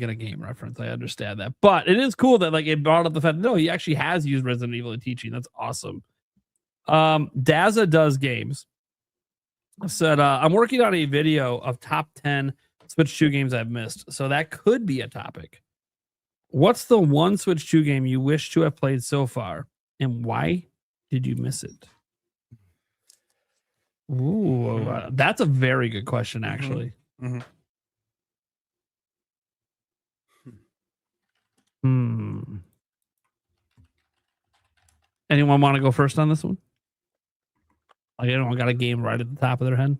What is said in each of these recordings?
get a game reference. I understand that, but it is cool that like it brought up the fact. No, he actually has used Resident Evil in teaching. That's awesome. Daza does games. Said I'm working on a video of top 10 Switch 2 games I've missed. So that could be a topic. What's the one Switch 2 game you wish to have played so far, and why did you miss it? Ooh, that's a very good question, actually. Anyone want to go first on this one? Like, anyone got a game right at the top of their head?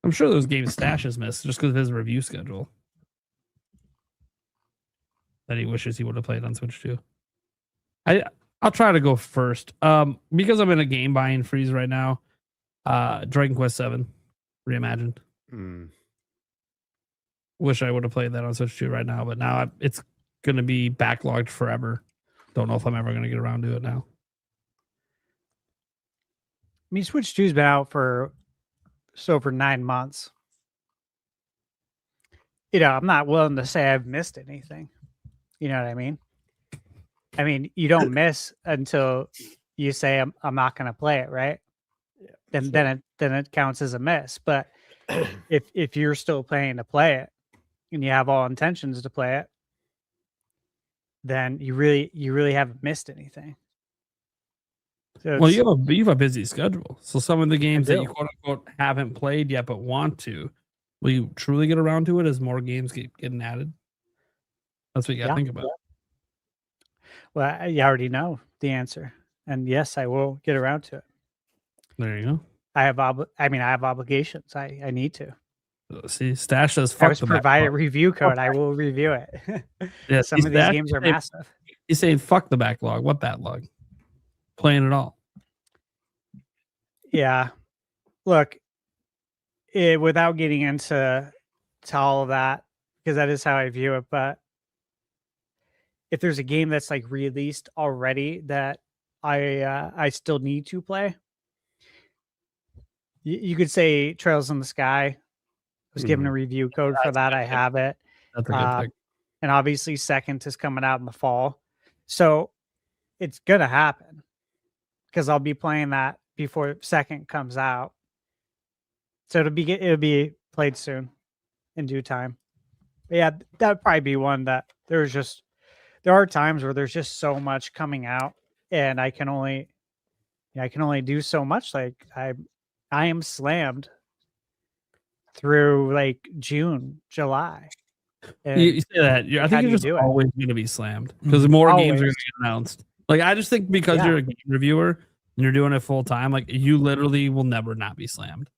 I'm sure those games Stash has missed just because of his review schedule that he wishes he would have played on Switch 2. I'll try to go first. Because I'm in a game buying freeze right now. Dragon Quest 7 Reimagined. Wish I would have played that on Switch 2 right now, but now it's going to be backlogged forever. Don't know if I'm ever going to get around to it now. I mean, Switch 2's been out for 9 months. You know, I'm not willing to say I've missed anything. You know what I mean? I mean, you don't miss until you say I'm not going to play it, right? Yeah, then it counts as a miss. But if you're still planning to play it and you have all intentions to play it, then you really haven't missed anything. So well, you have a busy schedule. So some of the games that you quote unquote haven't played yet but want to, will you truly get around to it as more games get getting added? That's what you got to think about. Well, you already know the answer, and yes, I will get around to it. There you go. I have obligations. I need to. See, Stash says, "Fuck the provide a review code. I will review it." Yeah, some of these games are massive. He's saying, "Fuck the backlog." What backlog? Playing it all. Yeah. Look, without getting into all of that, because that is how I view it, but if there's a game that's like released already that I still need to play, you could say Trails in the Sky. I was given a review code for that. I have it. That's a good pick. And obviously Second is coming out in the fall. So it's going to happen because I'll be playing that before Second comes out. So it'll be played soon in due time. But yeah, that would probably be one that there are times where there's just so much coming out and I can only do so much. Like I am slammed through like June, July. You say that. I think you're just always going to be slammed because more games are going to get announced. Like, I just think because you're a game reviewer and you're doing it full time, like you literally will never not be slammed.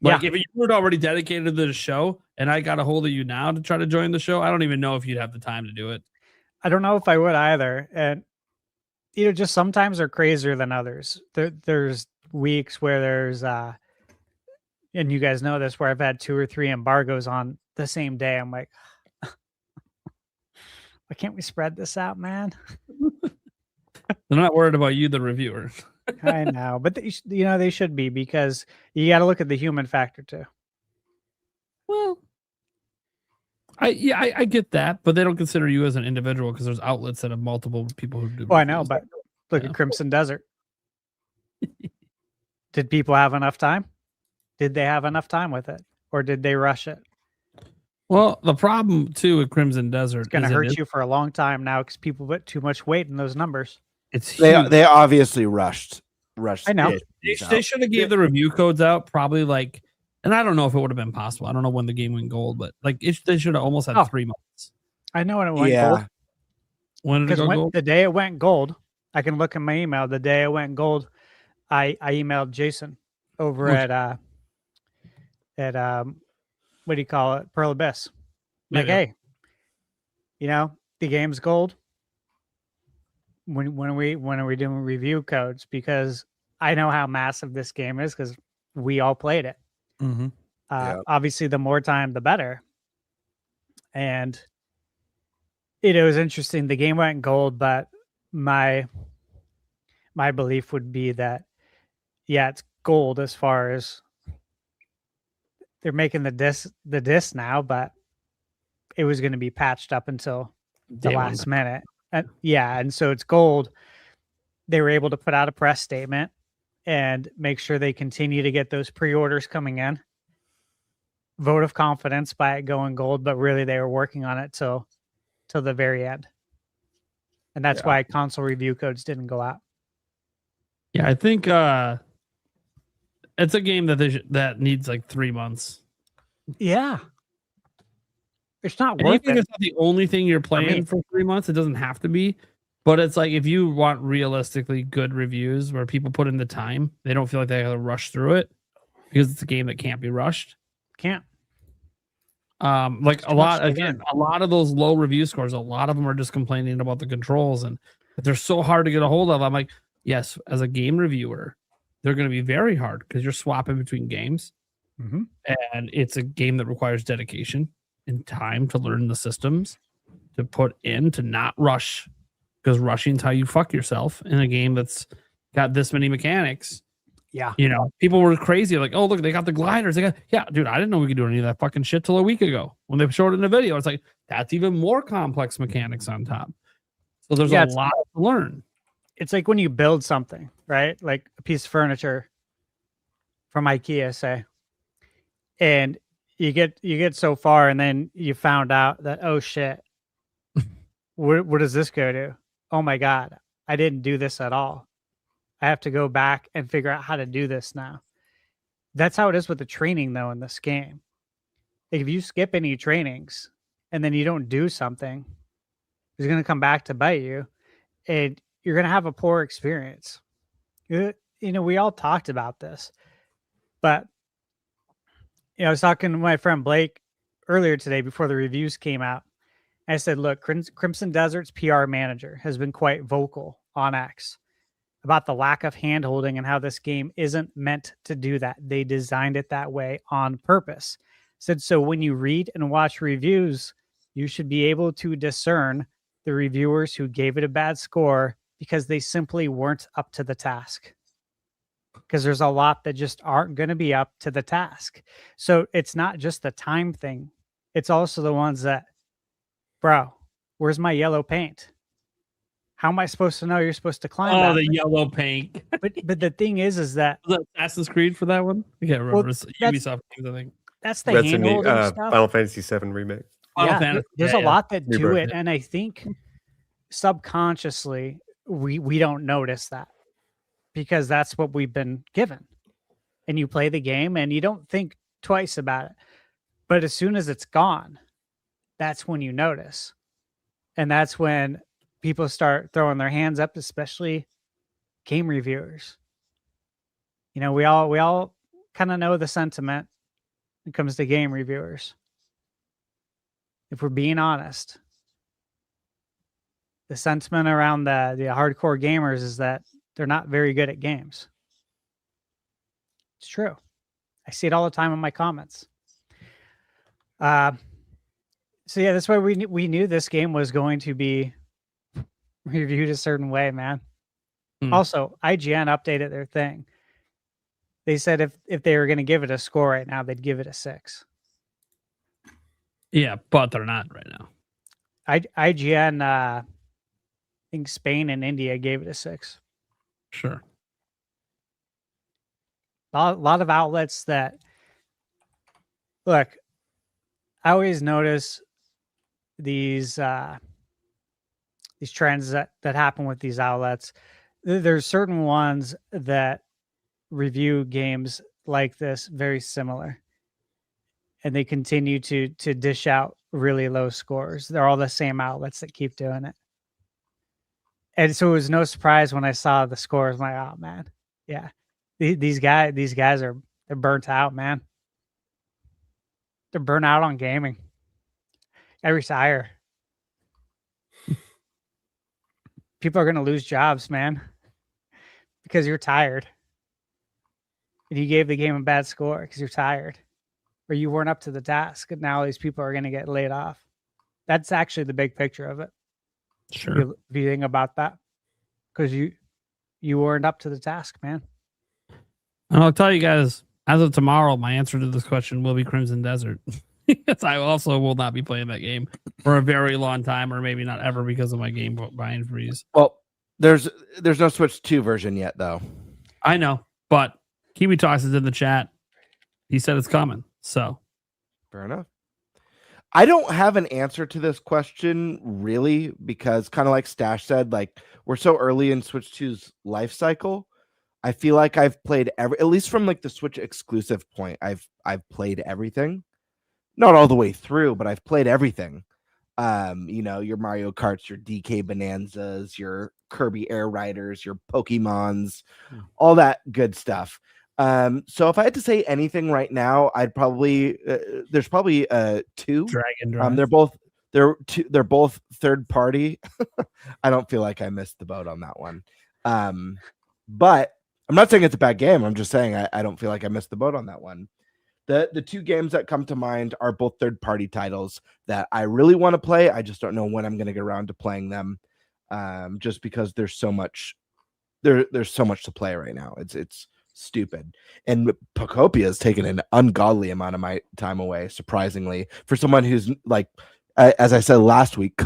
Like if you were already dedicated to the show and I got a hold of you now to try to join the show, I don't even know if you'd have the time to do it. I don't know if I would either. And just sometimes they're crazier than others. There's weeks where there's and you guys know this, where I've had 2 or 3 embargoes on the same day. I'm like, why can't we spread this out, man? They're not worried about you, the reviewer. I know, but they should be, because you got to look at the human factor too. Well, I get that, but they don't consider you as an individual because there's outlets that have multiple people who do. Well, I know, but look at Crimson Desert. Did people have enough time? Did they have enough time with it, or did they rush it? Well, the problem too with Crimson Desert, it's going to hurt you for a long time now because people put too much weight in those numbers. They obviously rushed. I know. They should have gave the review codes out probably like, and I don't know if it would have been possible. I don't know when the game went gold, but like they should have almost had 3 months. I know when it went gold. When did it go gold? The day it went gold, I can look in my email. The day it went gold, I emailed Jason over at what do you call it? Pearl Abyss. Like, hey, the game's gold. When are we doing review codes? Because I know how massive this game is because we all played it. Obviously, the more time, the better. And it was interesting. The game went gold, but my belief would be that, it's gold as far as they're making the disc now, but it was going to be patched up until the Day one. last minute. And yeah, and so it's gold. They were able to put out a press statement and make sure they continue to get those pre-orders coming in. Vote of confidence by it going gold, but really they were working on it till the very end. And that's why console review codes didn't go out. Yeah, I think it's a game that that needs like 3 months. Yeah. It's not And worth even if it. it's not the only thing you're playing for 3 months, it doesn't have to be. But it's like if you want realistically good reviews where people put in the time, they don't feel like they have to rush through it because it's a game that can't be rushed. Can't. Like a lot of those low review scores, a lot of them are just complaining about the controls and they're so hard to get a hold of. I'm like, yes, as a game reviewer, they're going to be very hard because you're swapping between games. Mm-hmm. And it's a game that requires dedication and time to learn the systems, to put in, to not rush, because rushing is how you fuck yourself in a game that's got this many mechanics. Yeah. You know, people were crazy. Like, oh, look, they got the gliders. Yeah, dude, I didn't know we could do any of that fucking shit till a week ago when they showed it in a video. It's like, that's even more complex mechanics on top. So there's a lot to learn. It's like when you build something, right? Like a piece of furniture from IKEA, say, and you get so far and then you found out that, oh shit, where does this go to? Oh my God, I didn't do this at all. I have to go back and figure out how to do this now. That's how it is with the training though in this game. Like if you skip any trainings and then you don't do something, it's going to come back to bite you and you're going to have a poor experience. You know, we all talked about this, but I was talking to my friend Blake earlier today before the reviews came out. I said, look, Crimson Desert's PR manager has been quite vocal on X about the lack of handholding and how this game isn't meant to do that. They designed it that way on purpose. Said, so when you read and watch reviews, you should be able to discern the reviewers who gave it a bad score because they simply weren't up to the task. Because there's a lot that just aren't going to be up to the task. So it's not just the time thing. It's also the ones that, bro, where's my yellow paint? How am I supposed to know you're supposed to climb? Oh, the yellow paint. But the thing is that was that Assassin's Creed for that one? I can't remember. Well, It's Ubisoft games, I think. That's the handholding stuff. Final Fantasy VII remake. There's a lot that do it, and I think subconsciously we don't notice that because that's what we've been given. And you play the game and you don't think twice about it. But as soon as it's gone, that's when you notice. And that's when people start throwing their hands up, especially game reviewers. You know, we all kind of know the sentiment when it comes to game reviewers. If we're being honest, the sentiment around the hardcore gamers is that they're not very good at games. It's true. I see it all the time in my comments. So yeah, that's why we knew this game was going to be reviewed a certain way, man. Also, IGN updated their thing. They said if they were going to give it a score right now, they'd give it a 6. Yeah, but they're not right now. IGN, I think Spain and India gave it a 6. Sure. A lot of outlets that look. I always notice these trends that happen with these outlets. There's certain ones that review games like this very similar, and they continue to dish out really low scores. They're all the same outlets that keep doing it. And so it was no surprise when I saw the scores. I'm like, oh man, yeah, these guys they're burnt out, man. They're burnt out on gaming. I retire. People are going to lose jobs, man, because you're tired. And you gave the game a bad score because you're tired, or you weren't up to the task. And now these people are going to get laid off. That's actually the big picture of it. Sure. If you think about that, because you weren't up to the task, man. And I'll tell you guys, As of tomorrow, my answer to this question will be Crimson Desert. Yes, I also will not be playing that game for a very long time, or maybe not ever, because of my game buying freeze. Well, there's no Switch 2 version yet, though. I know, but Kiwi Talks is in the chat. He said it's coming, so fair enough. I don't have an answer to this question really, because kind of like Stash said, like we're so early in Switch 2's life cycle. I feel like I've played at least from like the Switch exclusive point, I've played everything. Not all the way through, but I've played everything. Your Mario Karts, your DK Bonanzas, your Kirby Air Riders, your Pokemons, all that good stuff. So if I had to say anything right now, I'd probably there's probably two. Dragon Drive. They're both third party. I don't feel like I missed the boat on that one. But I'm not saying it's a bad game. I'm just saying I don't feel like I missed the boat on that one. The two games that come to mind are both third-party titles that I really want to play. I just don't know when I'm going to get around to playing them, just because there's so much to play right now. It's stupid. And Pocopia has taken an ungodly amount of my time away, surprisingly, for someone who's like, as I said last week,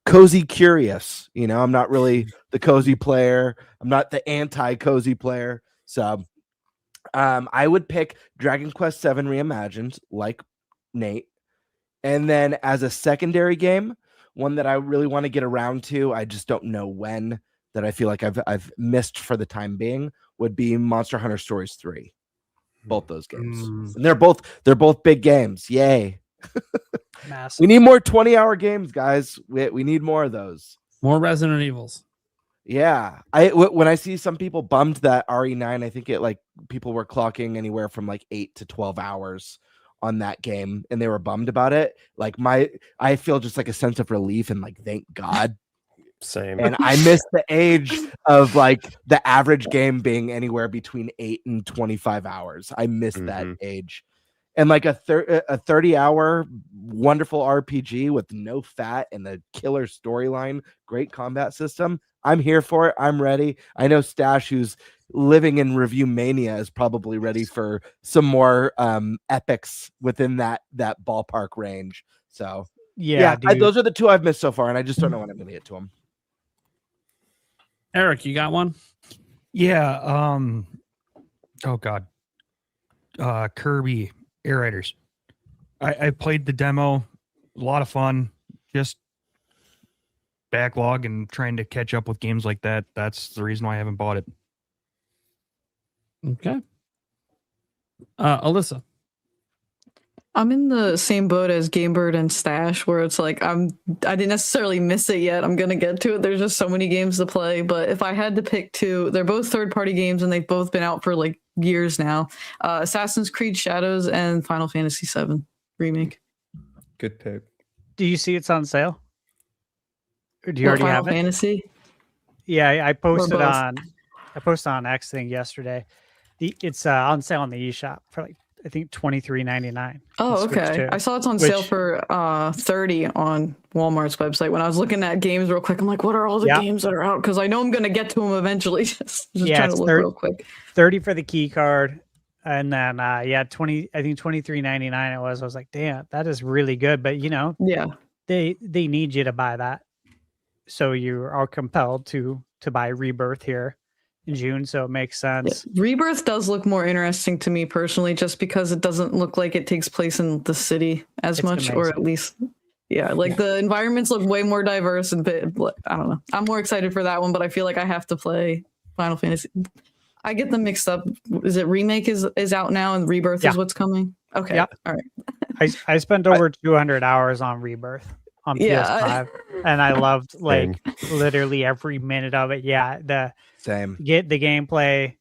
cozy curious. I'm not really the cozy player. I'm not the anti-cozy player. So I would pick Dragon Quest VII Reimagined, like Nate. And then as a secondary game, one that I really want to get around to, I just don't know when, that I feel like I've missed for the time being, would be Monster Hunter Stories 3. Both those games. And they're both big games. Yay. Massive. We need more 20-hour games, guys. We need more of those. More Resident Evils. Yeah, when I see some people bummed that RE9, I think people were clocking anywhere from like 8 to 12 hours on that game, and they were bummed about it. Like I feel just like a sense of relief and like thank God. Same. And I miss the age of like the average game being anywhere between 8 and 25 hours. I miss that age. And like a 30-hour wonderful RPG with no fat and a killer storyline, great combat system. I'm here for it. I'm ready. I know Stash, who's living in review mania, is probably ready for some more epics within that ballpark range. So yeah, those are the two I've missed so far, and I just don't know when I'm going to get to them. Eric, you got one? Yeah. Oh God. Kirby Air Riders. I played the demo. A lot of fun. Just backlog and trying to catch up with games like that. That's the reason why I haven't bought it. Okay. Alyssa. I'm in the same boat as Gamebird and Stash, where it's like I didn't necessarily miss it yet. I'm gonna get to it. There's just so many games to play. But if I had to pick two, they're both third-party games and they've both been out for like years now. Assassin's Creed Shadows and Final Fantasy VII Remake. Good pick. Do you see it's on sale? Or do you already Final have it? Fantasy? Yeah, I posted both. on X thing yesterday. It's on sale on the eShop for like I think $23.99. Oh, okay. I saw it's on sale for $30 on Walmart's website. When I was looking at games real quick, I'm like, what are all the games that are out? Because I know I'm gonna get to them eventually. just trying to look real quick. 30 for the key card, and then 20. I think $23.99 it was. I was like, damn, that is really good. But they need you to buy that, so you are compelled to buy Rebirth here in June, so it makes sense. Yeah. Rebirth does look more interesting to me personally, just because it doesn't look like it takes place in the city as much, or at least, the environments look way more diverse and I don't know. I'm more excited for that one, but I feel like I have to play Final Fantasy. I get them mixed up. Is it Remake is out now and Rebirth is what's coming? Okay, all right. I spent over 200 hours on Rebirth on PS5, and I loved literally every minute of it. Yeah, the gameplay,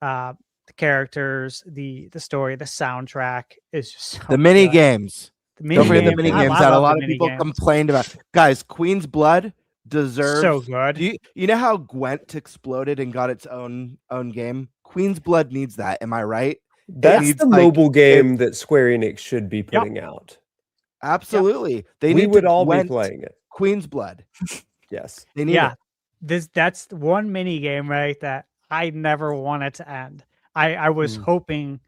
the characters, the story, the soundtrack is just so the mini games. Don't forget the mini games that a lot of people complained about. Guys, Queen's Blood deserves so good. You know how Gwent exploded and got its own game? Queen's Blood needs that. Am I right? That's the mobile game that Square Enix should be putting out. Absolutely. We would all be playing it. Queen's Blood. Yes. They need it. That's one mini game, right, that I never wanted to end. I was hoping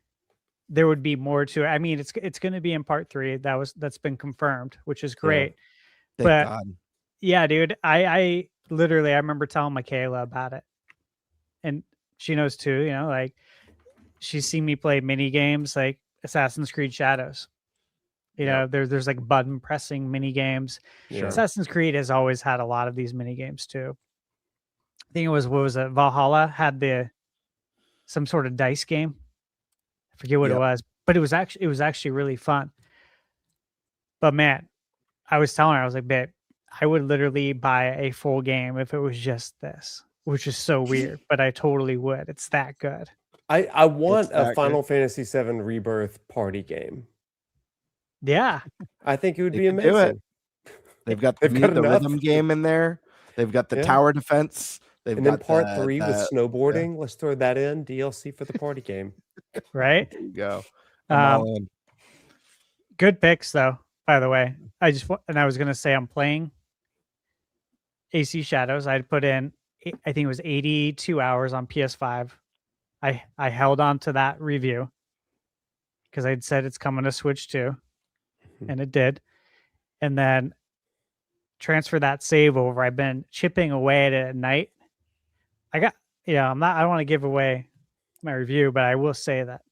there would be more to it. I mean, it's going to be in part 3. That's been confirmed, which is great. Thank But God. yeah, dude, I literally I remember telling Michaela about it, and she knows too. You know, like she's seen me play mini games like Assassin's Creed Shadows. You know, there's like button pressing mini games. Yeah. Assassin's Creed has always had a lot of these mini games too. I think it was what was it? Valhalla had some sort of dice game. I forget what it was, but it was actually really fun. But man, I was telling her, I was like, babe, I would literally buy a full game if it was just this, which is so weird, but I totally would. It's that good. I want It's that a Final Fantasy VII Rebirth party game. Yeah. I think it would They be could do amazing. They've got They've got the enough. rhythm game in there. They've got the Yeah. tower defense. They've And got then part 3 with snowboarding. Let's throw that in. DLC for the party game. Right. There you go. I'm all in. Good picks though, by the way. I was going to say I'm playing AC Shadows. I'd put in, I think it was 82 hours on PS5. I held on to that review because I'd said it's coming to Switch too, and it did. And then transfer that save over. I've been chipping away at it at night. I don't want to give away my review, but I will say that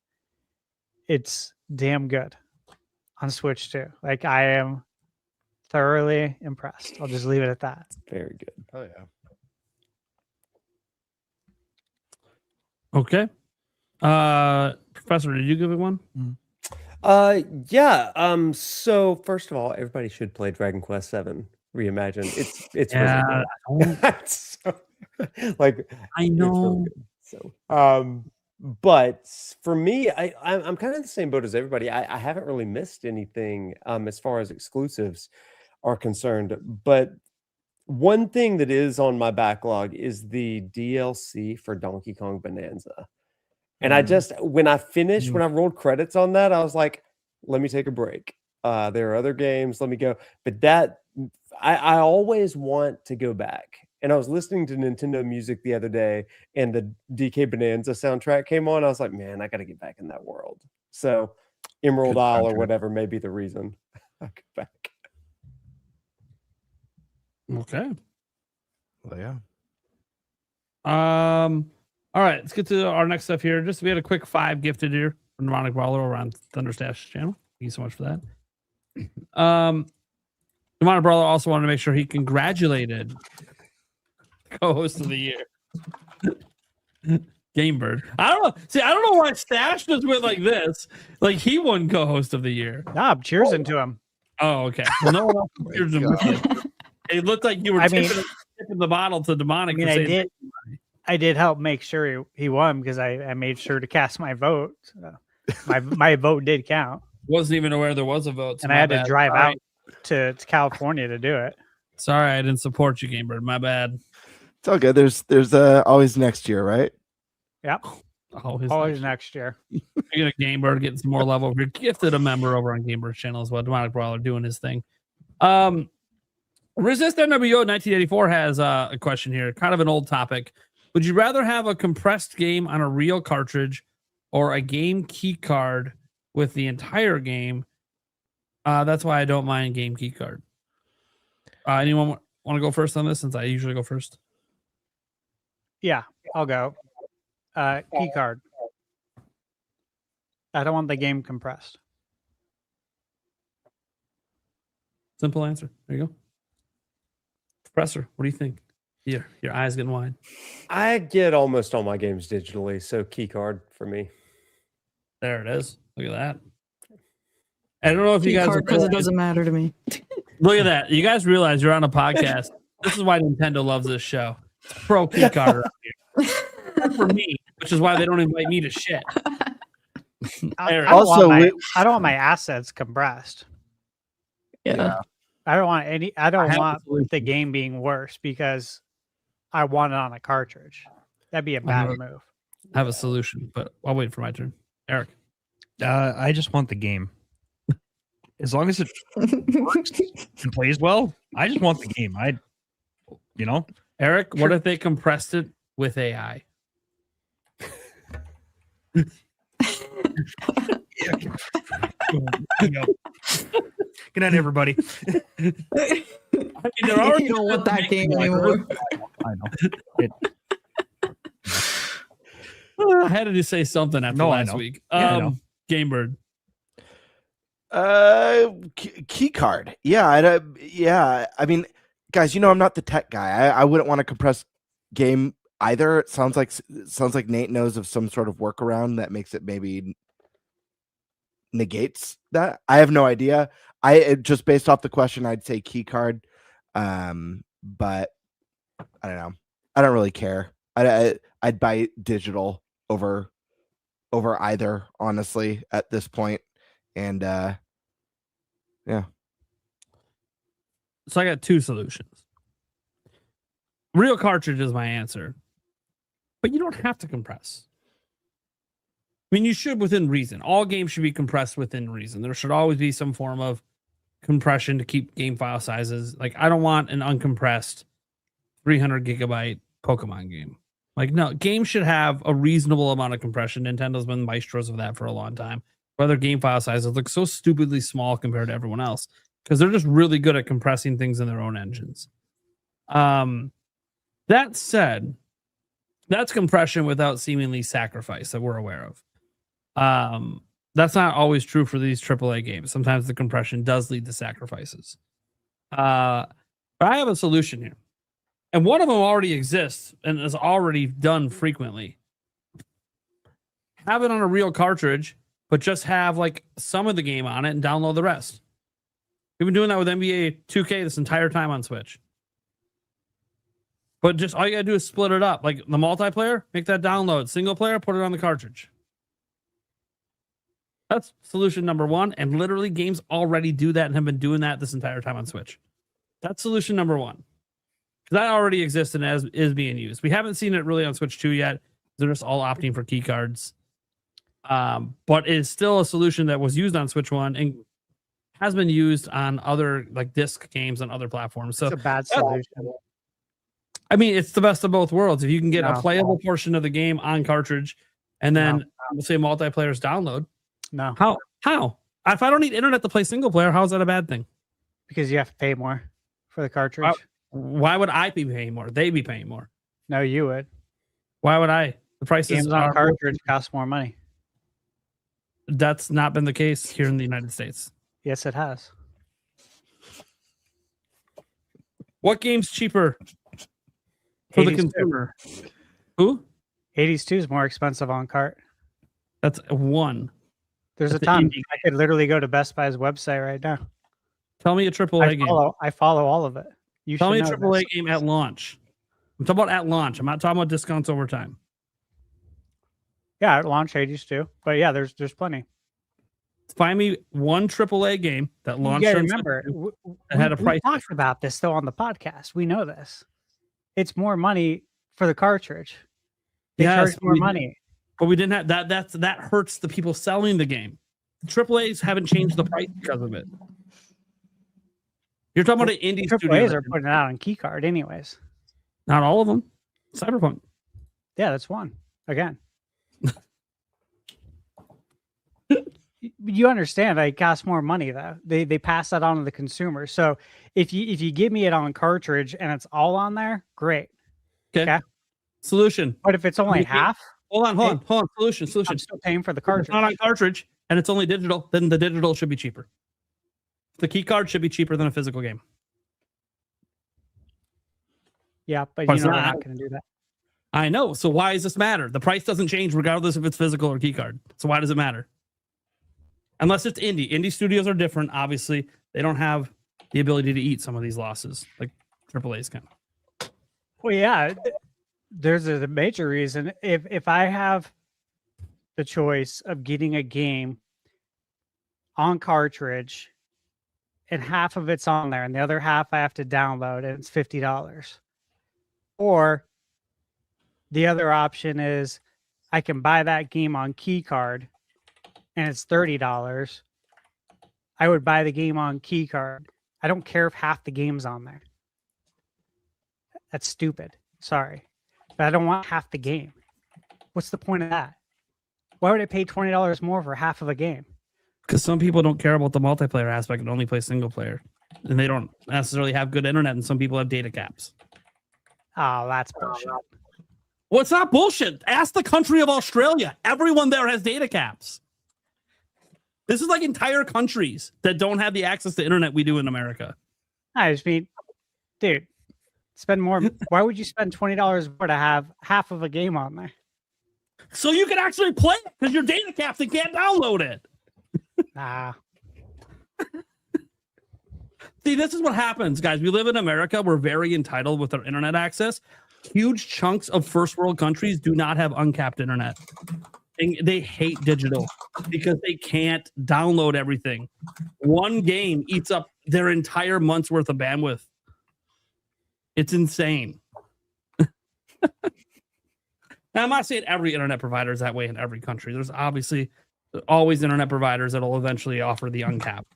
it's damn good on Switch too. Like I am thoroughly impressed. I'll just leave it at that. Very good. Oh yeah. Okay. Professor, did you give it one? Yeah. So first of all, everybody should play Dragon Quest VII Reimagined. It's really good. So, like I it's really know. good. So but for me, I'm kind of in the same boat as everybody. I haven't really missed anything as far as exclusives are concerned. But one thing that is on my backlog is the DLC for Donkey Kong Bonanza. And I just when I rolled credits on that, I was like, let me take a break. There are other games, let me go. But that I always want to go back. And I was listening to Nintendo music the other day, and the DK Bonanza soundtrack came on. I was like, man, I got to get back in that world. So Emerald Good Isle or soundtrack. whatever may be the reason I go back. Okay. Well, yeah. All right, let's get to our next stuff here. Just we had a quick 5 gifted here from Demonic Brawler around Thunderstash channel. Thank you so much for that. Demonic Brawler also wanted to make sure he congratulated co-host of the year. Gamebird. I don't know. See, I don't know why Stash just went like this. Like he won co-host of the year. Nah, I'm cheersing to him. Oh, okay. Well, no one else cheers him with you. It looked like you were tipping the bottle to Demonic. I mean, I did help make sure he won because I made sure to cast my vote. My vote did count. Wasn't even aware there was a vote. So and I had to drive out to California to do it. Sorry, I didn't support you, Gamebird. My bad. It's all good. There's always next year, right? Yep. Always next year. You get a Gamebird getting some more level. You're gifted a member over on Gamebird's channel as well. Demonic Brawler doing his thing. Resist NWO 1984 has a question here, kind of an old topic. Would you rather have a compressed game on a real cartridge or a game key card with the entire game? That's why I don't mind game key card. Anyone want to go first on this since I usually go first? Yeah, I'll go. Key card. I don't want the game compressed. Simple answer. There you go. Professor, what do you think? Your eyes getting wide. I get almost all my games digitally, so key card for me. There it is. Look at that. I don't know if Key you guys card because it doesn't matter to me. look at that. You guys realize you're on a podcast. This is why Nintendo loves this show. It's pro key card around here. Except for me, which is why they don't invite me to shit. I don't Also, want my assets compressed. Yeah. I don't want the game being worse because I want it on a cartridge. That'd be a bad move. I have a solution, but I'll wait for my turn. Eric. I just want the game. As long as it works and plays well, I just want the game. Eric, what if they compressed it with AI? Good night, everybody. I mean, there are You don't want that game anymore. I know. I had to just say something after No, I last know. week. Yeah, I know. Gamebird. Key card. Yeah. I mean, guys, I'm not the tech guy. I wouldn't want to compress game either. It sounds like Nate knows of some sort of workaround that makes it maybe negates that. I have no idea. Just based off the question, I'd say key card. But I don't know. I don't really care. I'd buy digital over either, honestly, at this point. And yeah. So I got two solutions. Real cartridge is my answer, but you don't have to compress. I mean, you should within reason. All games should be compressed within reason. There should always be some form of compression to keep game file sizes. Like, I don't want an uncompressed 300 gigabyte Pokemon game. Like, no, games should have a reasonable amount of compression. Nintendo's been maestros of that for a long time. Where their game file sizes look so stupidly small compared to everyone else because they're just really good at compressing things in their own engines. That said, that's compression without seemingly sacrifice that we're aware of. That's not always true for these AAA games. Sometimes the compression does lead to sacrifices. But I have a solution here. And one of them already exists and is already done frequently. Have it on a real cartridge, but just have like some of the game on it and download the rest. We've been doing that with NBA 2K this entire time on Switch. But just all you gotta do is split it up. Like the multiplayer, make that download. Single player, put it on the cartridge. That's solution number one. And literally games already do that and have been doing that this entire time on Switch. That's solution number one. Because that already exists and is being used. We haven't seen it really on Switch 2 yet. They're just all opting for key cards. But it's still a solution that was used on Switch 1 and has been used on other like disc games on other platforms. So It's a bad solution. I mean, it's the best of both worlds. If you can get a No. playable portion of the game on cartridge and then we'll say multiplayer's download. No, How? If I don't need internet to play single player, how is that a bad thing? because you have to pay more for the cartridge. Why would I be paying more? They be paying more. No, you would. Why would I? The prices Games on cartridge cost more money. That's not been the case here in the United States. Yes, it has. What game's cheaper for the 82. consumer? Who? 82 is more expensive on cart. That's one. There's a That's the ton. indie. I could literally go to Best Buy's website right now. Tell me a AAA game. I follow all of it. You Tell me a should know AAA this. game at launch. I'm talking about at launch. I'm not talking about discounts over time. Yeah, at launch 82. But yeah, there's plenty. Find me one AAA game that You launched. gotta on remember, Switch that had a price. we talked about this though on the podcast. We know this. It's more money for the cartridge. They Yes, charge more we did. money. But we didn't have that. That hurts the people selling the game. AAA's haven't changed the price because of it. You're talking about an indie studio. AAAs are putting it out on keycard anyways. Not all of them. Cyberpunk. Yeah, that's one. Again. You understand it costs more money though. They pass that on to the consumer. So if you give me it on cartridge and it's all on there, great. Okay. Solution. But if it's only Okay. half, Hold on. Solution. I'm still paying for the If it's cartridge. not on cartridge and it's only digital, then the digital should be cheaper. The key card should be cheaper than a physical game. Yeah, but But you it's know we're not. not going to do that. I know. So why does this matter? The price doesn't change regardless if it's physical or key card. So why does it matter? Unless it's indie. Indie studios are different. Obviously, they don't have the ability to eat some of these losses like AAA's can. Well, yeah, there's a major reason. If I have the choice of getting a game on cartridge and half of it's on there and the other half I have to download and it's $50. Or the other option is I can buy that game on key card and it's $30. I would buy the game on key card. I don't care if half the game's on there. That's stupid. Sorry. But I don't want half the game. What's the point of that? Why would I pay $20 more for half of a game? Because some people don't care about the multiplayer aspect and only play single player, and they don't necessarily have good internet, and some people have data caps. Oh, that's bullshit. Well, it's not bullshit. Ask the country of Australia. Everyone there has data caps. This is like entire countries that don't have the access to internet we do in America. I just mean, dude, spend more. Why would you spend $20 more to have half of a game on there? So you can actually play it because your data caps and can't download it. Nah. See, this is what happens, guys. We live in America. We're very entitled with our internet access. Huge chunks of first world countries do not have uncapped internet. And they hate digital because they can't download everything. One game eats up their entire month's worth of bandwidth. It's insane. Now, I'm not saying every internet provider is that way in every country. There's obviously always internet providers that will eventually offer the uncapped.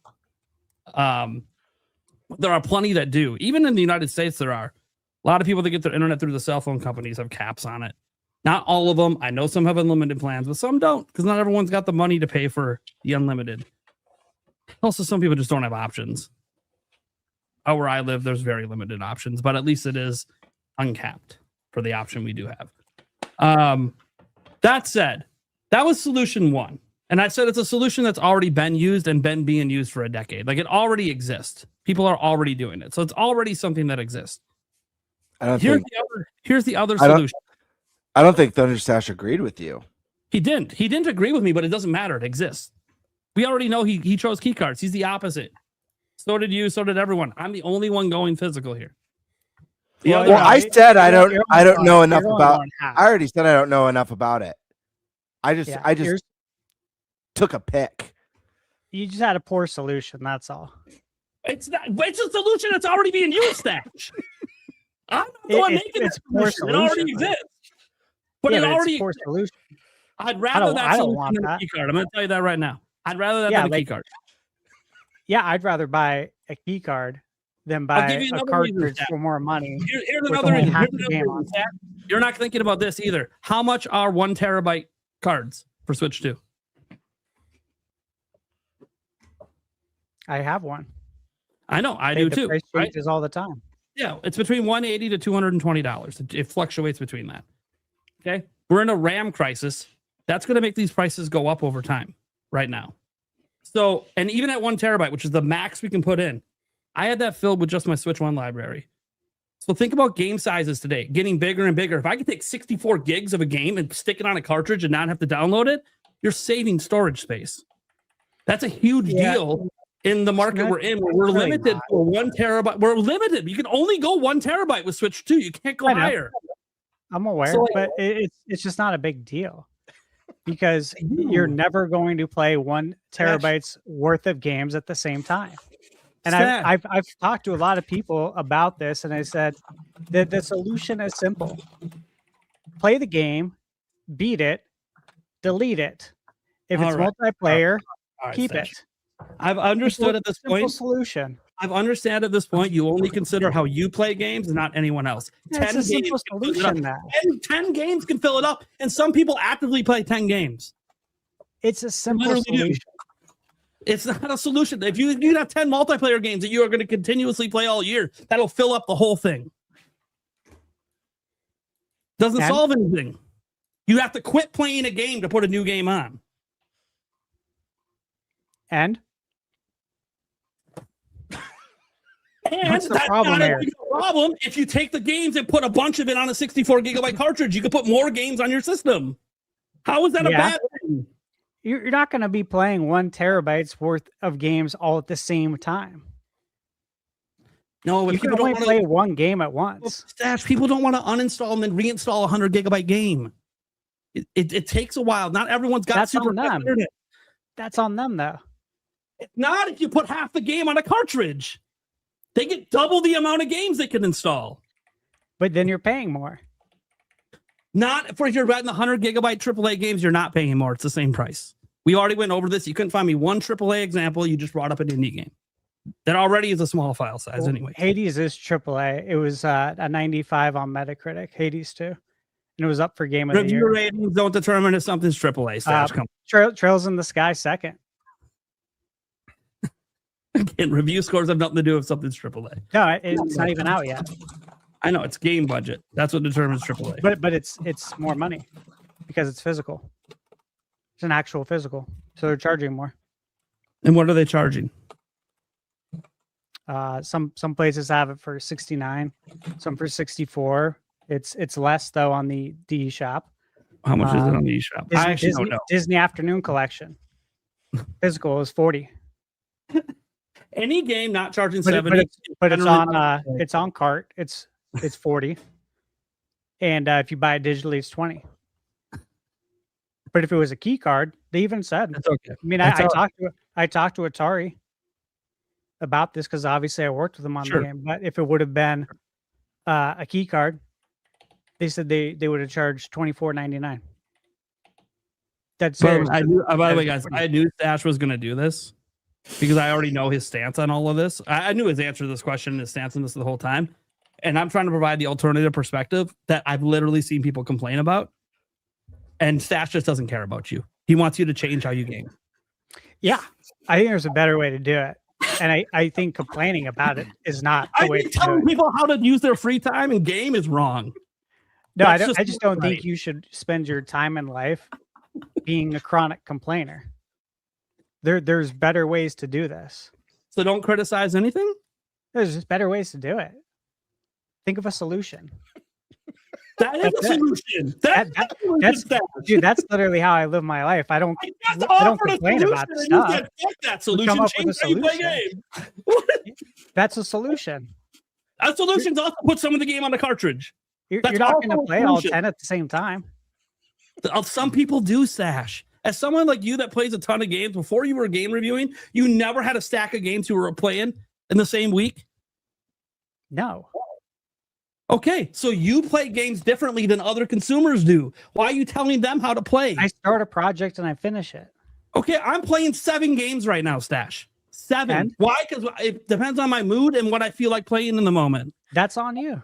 There are plenty that do. Even in the United States, there are a lot of people that get their internet through the cell phone companies have caps on it. Not all of them. I know some have unlimited plans, but some don't because not everyone's got the money to pay for the unlimited. Also, some people just don't have options. Out where I live, there's very limited options, but at least it is uncapped for the option we do have. That said, that was solution one. And I said it's a solution that's already been used and been being used for a decade. Like it already exists. People are already doing it. So it's already something that exists. Here's the other solution. I don't think Thunderstash agreed with you. He didn't agree with me, but it doesn't matter. It exists. We already know he chose key cards. He's the opposite. So did you. So did everyone. I'm the only one going physical here. I said I don't know enough about. I already said I don't know enough about it. I just took a pick. You just had a poor solution. That's all. It's a solution that's already being used, Stash. I'm not the one making it. It already exists. But it already poor solution. I'd rather that solution than a key card. I'm going to tell you that right now. I'd rather that than a key card. Yeah, I'd rather buy a key card than buy a cartridge for more money. Here's another reason. You're not thinking about this either. How much are 1 terabyte cards for Switch 2? I have one. I know, I do too. Price changes all the time. Yeah, it's between $180 to $220. It fluctuates between that. Okay, we're in a RAM crisis. That's going to make these prices go up over time. Right now, so and even at 1 terabyte, which is the max we can put in, I had that filled with just my Switch 1 library. So think about game sizes today, getting bigger and bigger. If I could take 64 gigs of a game and stick it on a cartridge and not have to download it, you're saving storage space. That's a huge deal in the market we're in. Where we're limited for 1 terabyte. We're limited. You can only go 1 terabyte with Switch 2. You can't go higher. I'm aware, but it's just not a big deal because you're never going to play 1 terabyte's worth of games at the same time. And I've talked to a lot of people about this, and I said that the solution is simple: play the game, beat it, delete it. If it's multiplayer, keep it. I've understood at this point. Solution. I've understood at this point. You only consider how you play games and not anyone else. 10 games. 10 games can fill it up, and some people actively play 10 games. It's a simple solution. It's not a solution. If you have 10 multiplayer games that you are going to continuously play all year, that'll fill up the whole thing. Doesn't solve anything. You have to quit playing a game to put a new game on. And that's not a problem. If you take the games and put a bunch of it on a 64 gigabyte cartridge, you can put more games on your system. How is that a bad thing? You're not going to be playing 1 terabyte's worth of games all at the same time. No, you can only play one game at once. Stash, people don't want to uninstall and then reinstall a 100 gigabyte game. It takes a while. Not everyone's got super fast internet. That's on them, though. It's not if you put half the game on a cartridge. They get double the amount of games they can install. But then you're paying more. Not for if you're writing the 100 gigabyte AAA games, you're not paying more. It's the same price. We already went over this. You couldn't find me one AAA example. You just brought up an indie game that already is a small file size anyway. Hades is AAA. It was a 95 on Metacritic. Hades 2. and it was up for game of the Review year. ratings don't determine if something's AAA. Stash, come Trails in the Sky second. again. Review scores have nothing to do with something's AAA. No, it's not even out yet. I know it's game budget. That's what determines AAA. But it's more money because it's physical. It's an actual physical, so they're charging more. And what are they charging? Some places have it for 69, some for 64. It's less though on the D shop. How much is it on the eShop? I actually don't know. Disney Afternoon Collection physical is 40. Any game not charging But 70, it's on cart. It's 40, and if you buy it digitally, it's 20. But if it was a key card, they even said. that's okay. I mean, I talked to Atari about this because obviously I worked with them on Sure. the game. But if it would have been a key card, they said they would have charged $24.99. That's serious. By the way, guys, I knew Stash was going to do this because I already know his stance on all of this. I knew his answer to this question and his stance on this the whole time. And I'm trying to provide the alternative perspective that I've literally seen people complain about. And Stash just doesn't care about you. He wants you to change how you game. Yeah, I think there's a better way to do it. And I think complaining about it is not the I way think to do telling it. people how to use their free time and game is wrong. No, That's I just don't right. think you should spend your time in life being a chronic complainer. There's better ways to do this. So don't criticize anything? There's just better ways to do it. Think of a solution. That is That's a it. solution. That's dude. That's literally how I live my life. I don't complain about stuff. That We solution. come up with Change a how you play game. That's a solution. That solution's also put some of the game on the cartridge. You're That's not also going to a play all solution. 10 at the same time. Some people do, Sash. As someone like you that plays a ton of games, before you were game reviewing, you never had a stack of games you were playing in the same week? No. Okay, so you play games differently than other consumers do. Why are you telling them how to play? I start a project and I finish it. Okay, I'm playing 7 games right now, Stash. 7. And? Why? Because it depends on my mood and what I feel like playing in the moment. That's on you.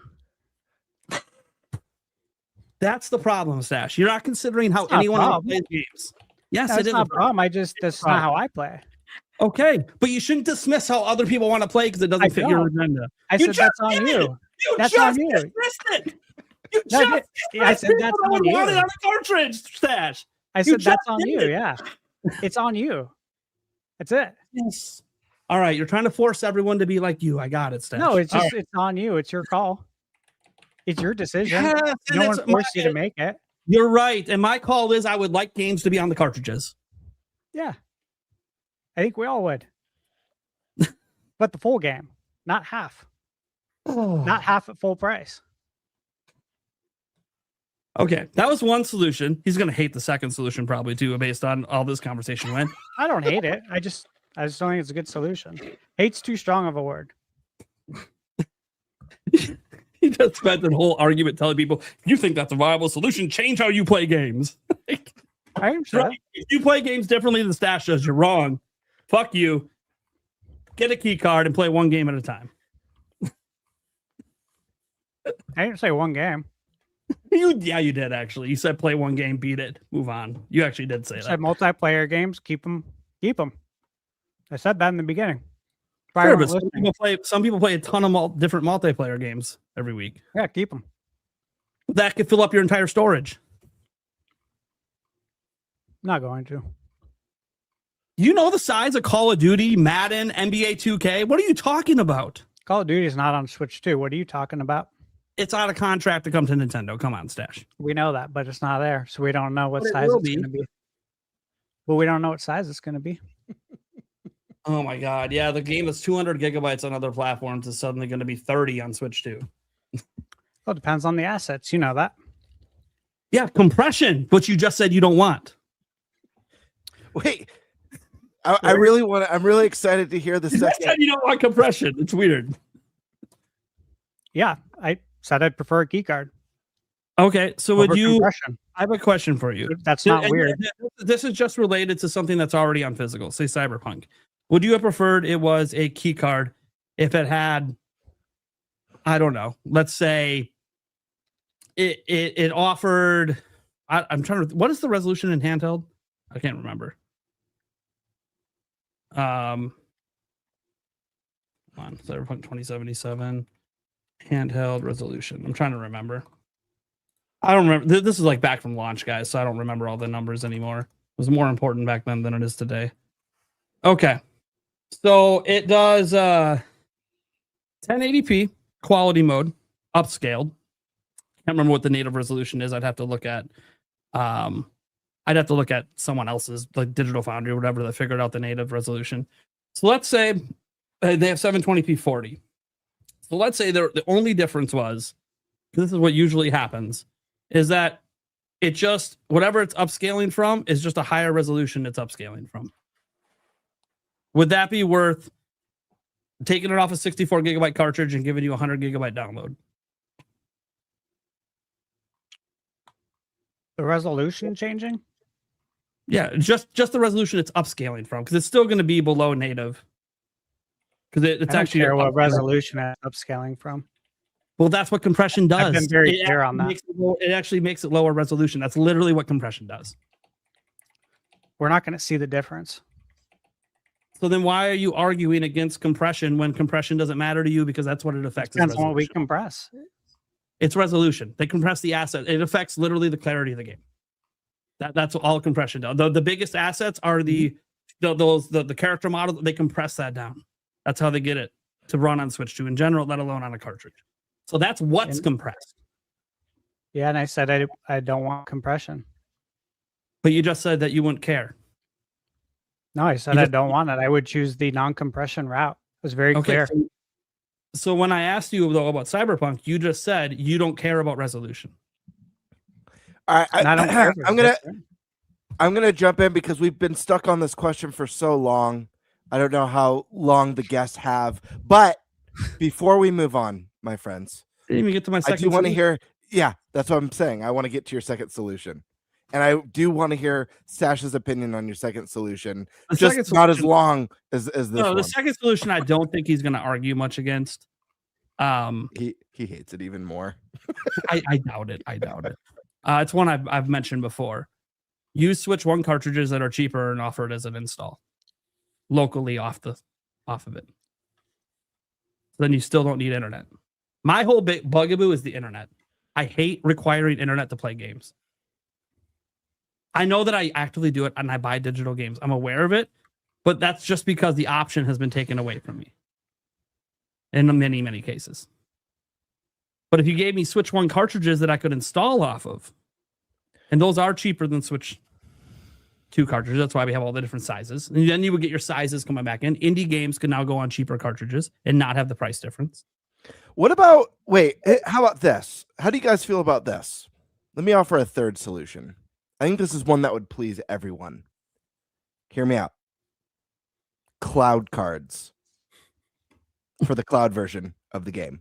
That's the problem, Stash. You're not considering how It's not a anyone else problem. plays games. Yes, That's it is. not a problem. That's not how I play. Okay, but you shouldn't dismiss how other people want to play because it doesn't I fit your don't. agenda. I You said just that's on did you. it. You That's just on you. dismissed it. You No, just I said dismissed that's people that on would want you. it on a cartridge, Stash. I You said just that's on did you. it. Yeah. It's on you. That's it. Yes. All right, you're trying to force everyone to be like you. I got it, Stash. No, it's All just it's on you. It's your call. It's your decision. Yes, and No one it's forced you to make it. You're right. And my call is I would like games to be on the cartridges. Yeah. I think we all would. But the full game, not half. Not half at full price. Okay, that was one solution. He's going to hate the second solution probably too, based on all this conversation went. I don't hate it. I just don't think it's a good solution. Hate's too strong of a word. He just spent the whole argument telling people, you think that's a viable solution, change how you play games. I am sure. Right? If you play games differently than Stash does, you're wrong. Fuck you. Get a key card and play one game at a time. I didn't say one game. You did actually. You said play one game, beat it, move on. You actually did say I that. said multiplayer games, keep them. I said that in the beginning. Sure, Probably but weren't listening. some people play a ton of different multiplayer games every week. Yeah, keep them. That could fill up your entire storage. Not going to. You know the size of Call of Duty, Madden, NBA 2K? What are you talking about? Call of Duty is not on Switch 2. What are you talking about? It's out of contract to come to Nintendo. Come on, Stash. We know that, but it's not there, so we don't know what But it size will it's be. going to be. Well, we don't know what size it's going to be. Oh my God. Yeah, the game that's 200 gigabytes on other platforms is suddenly going to be 30 on Switch 2. Well, it depends on the assets. You know that. Yeah, compression, which you just said you don't want. Wait, I really want to. I'm really excited to hear the You just said second. you don't want compression. It's weird. Yeah, I said I'd prefer a key card. Okay, so over would you? compression. I have a question for you. That's not And weird. This is just related to something that's already on physical, say Cyberpunk. Would you have preferred it was a key card if it had, I don't know, let's say it offered. I'm trying to. What is the resolution in handheld? I can't remember. On Cyberpunk 2077 handheld resolution. I'm trying to remember. I don't remember. This is like back from launch, guys, so I don't remember all the numbers anymore. It was more important back then than it is today. Okay, so it does 1080p quality mode, upscaled. Can't remember what the native resolution is. I'd have to look at someone else's, like Digital Foundry or whatever, that figured out the native resolution. So let's say they have 720p 40. So let's say the only difference was, this is what usually happens, is that it just, whatever it's upscaling from is just a higher resolution it's upscaling from. Would that be worth taking it off a 64 gigabyte cartridge and giving you a 100 gigabyte download? The resolution changing? Yeah, just the resolution it's upscaling from, because it's still going to be below native. Because it's actually what resolution it's upscaling from. Well, that's what compression does. I've been very clear on that. It actually makes it lower resolution. That's literally what compression does. We're not going to see the difference. So then why are you arguing against compression when compression doesn't matter to you, because that's what it affects? Depends on what we compress. It's resolution. They compress the asset. It affects literally the clarity of the game. That's all compression does. The biggest assets are the character model. They compress that down. That's how they get it to run on Switch 2 in general, let alone on a cartridge. So that's what's compressed. Yeah, and I said I don't want compression. But you just said that you wouldn't care. No, I said I don't want it. I would choose the non-compression route. It was very clear. So when I asked you though about Cyberpunk, you just said you don't care about resolution. I'm gonna jump in because we've been stuck on this question for so long. I don't know how long the guests have, but before we move on, my friends, Didn't even get to my second. I do want to hear. Yeah, that's what I'm saying. I want to get to your second solution, and I do want to hear Sash's opinion on your second solution. Just not as long as this. No, the second solution, I don't think he's going to argue much against. He hates it even more. I doubt it. It's one I've mentioned before. Use Switch 1 cartridges that are cheaper and offer it as an install locally off of it. Then you still don't need internet. My whole big bugaboo is the internet. I hate requiring internet to play games. I know that I actively do it and I buy digital games. I'm aware of it, but that's just because the option has been taken away from me in many, many cases. But if you gave me Switch 1 cartridges that I could install off of, and those are cheaper than Switch 2 cartridges, that's why we have all the different sizes. And then you would get your sizes coming back in. Indie games can now go on cheaper cartridges and not have the price difference. What about, how about this? How do you guys feel about this? Let me offer a third solution. I think this is one that would please everyone. Hear me out. Cloud cards for the cloud version of the game.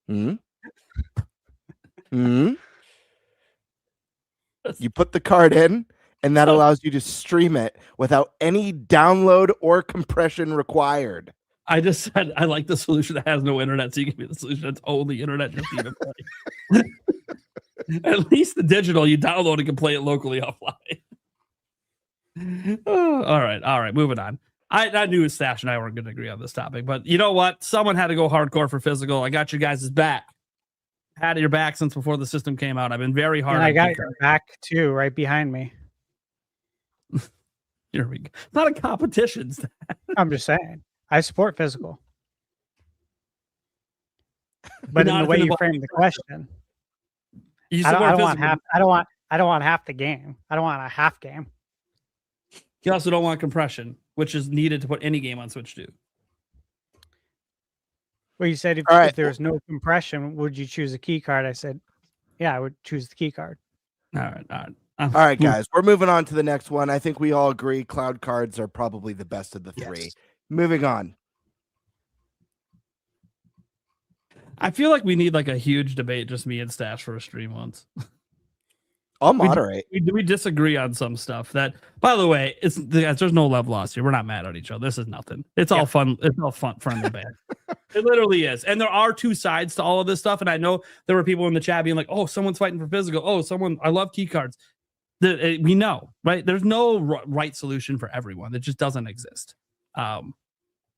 You put the card in, and that allows you to stream it without any download or compression required. I just said I like the solution that has no internet, so you give me the solution that's only internet just even play. At least the digital, you download and can play it locally offline. All right, moving on. I knew Stash and I weren't going to agree on this topic, but you know what? Someone had to go hardcore for physical. I got you guys' back. Had your back since before the system came out. I've been very hard. And I got your back too, right behind me. Here we go. It's not a competition. I'm just saying. I support physical. But in the way you frame the question, I don't want half. I don't want half the game. I don't want a half game. You also don't want compression, which is needed to put any game on Switch 2. Well, you said if there's no compression, would you choose a key card? I said, yeah, I would choose the key card. All right, guys. We're moving on to the next one. I think we all agree cloud cards are probably the best of the three. Yes. Moving on. I feel like we need like a huge debate, just me and Stash for a stream once. I'll moderate. We disagree on some stuff. That, by the way, there's no love lost here. We're not mad at each other. This is nothing. It's all fun. It's all fun, friendly band. It literally is. And there are two sides to all of this stuff. And I know there were people in the chat being like, oh, someone's fighting for physical. Oh, I love key cards. We know, right? There's no right solution for everyone. It just doesn't exist. And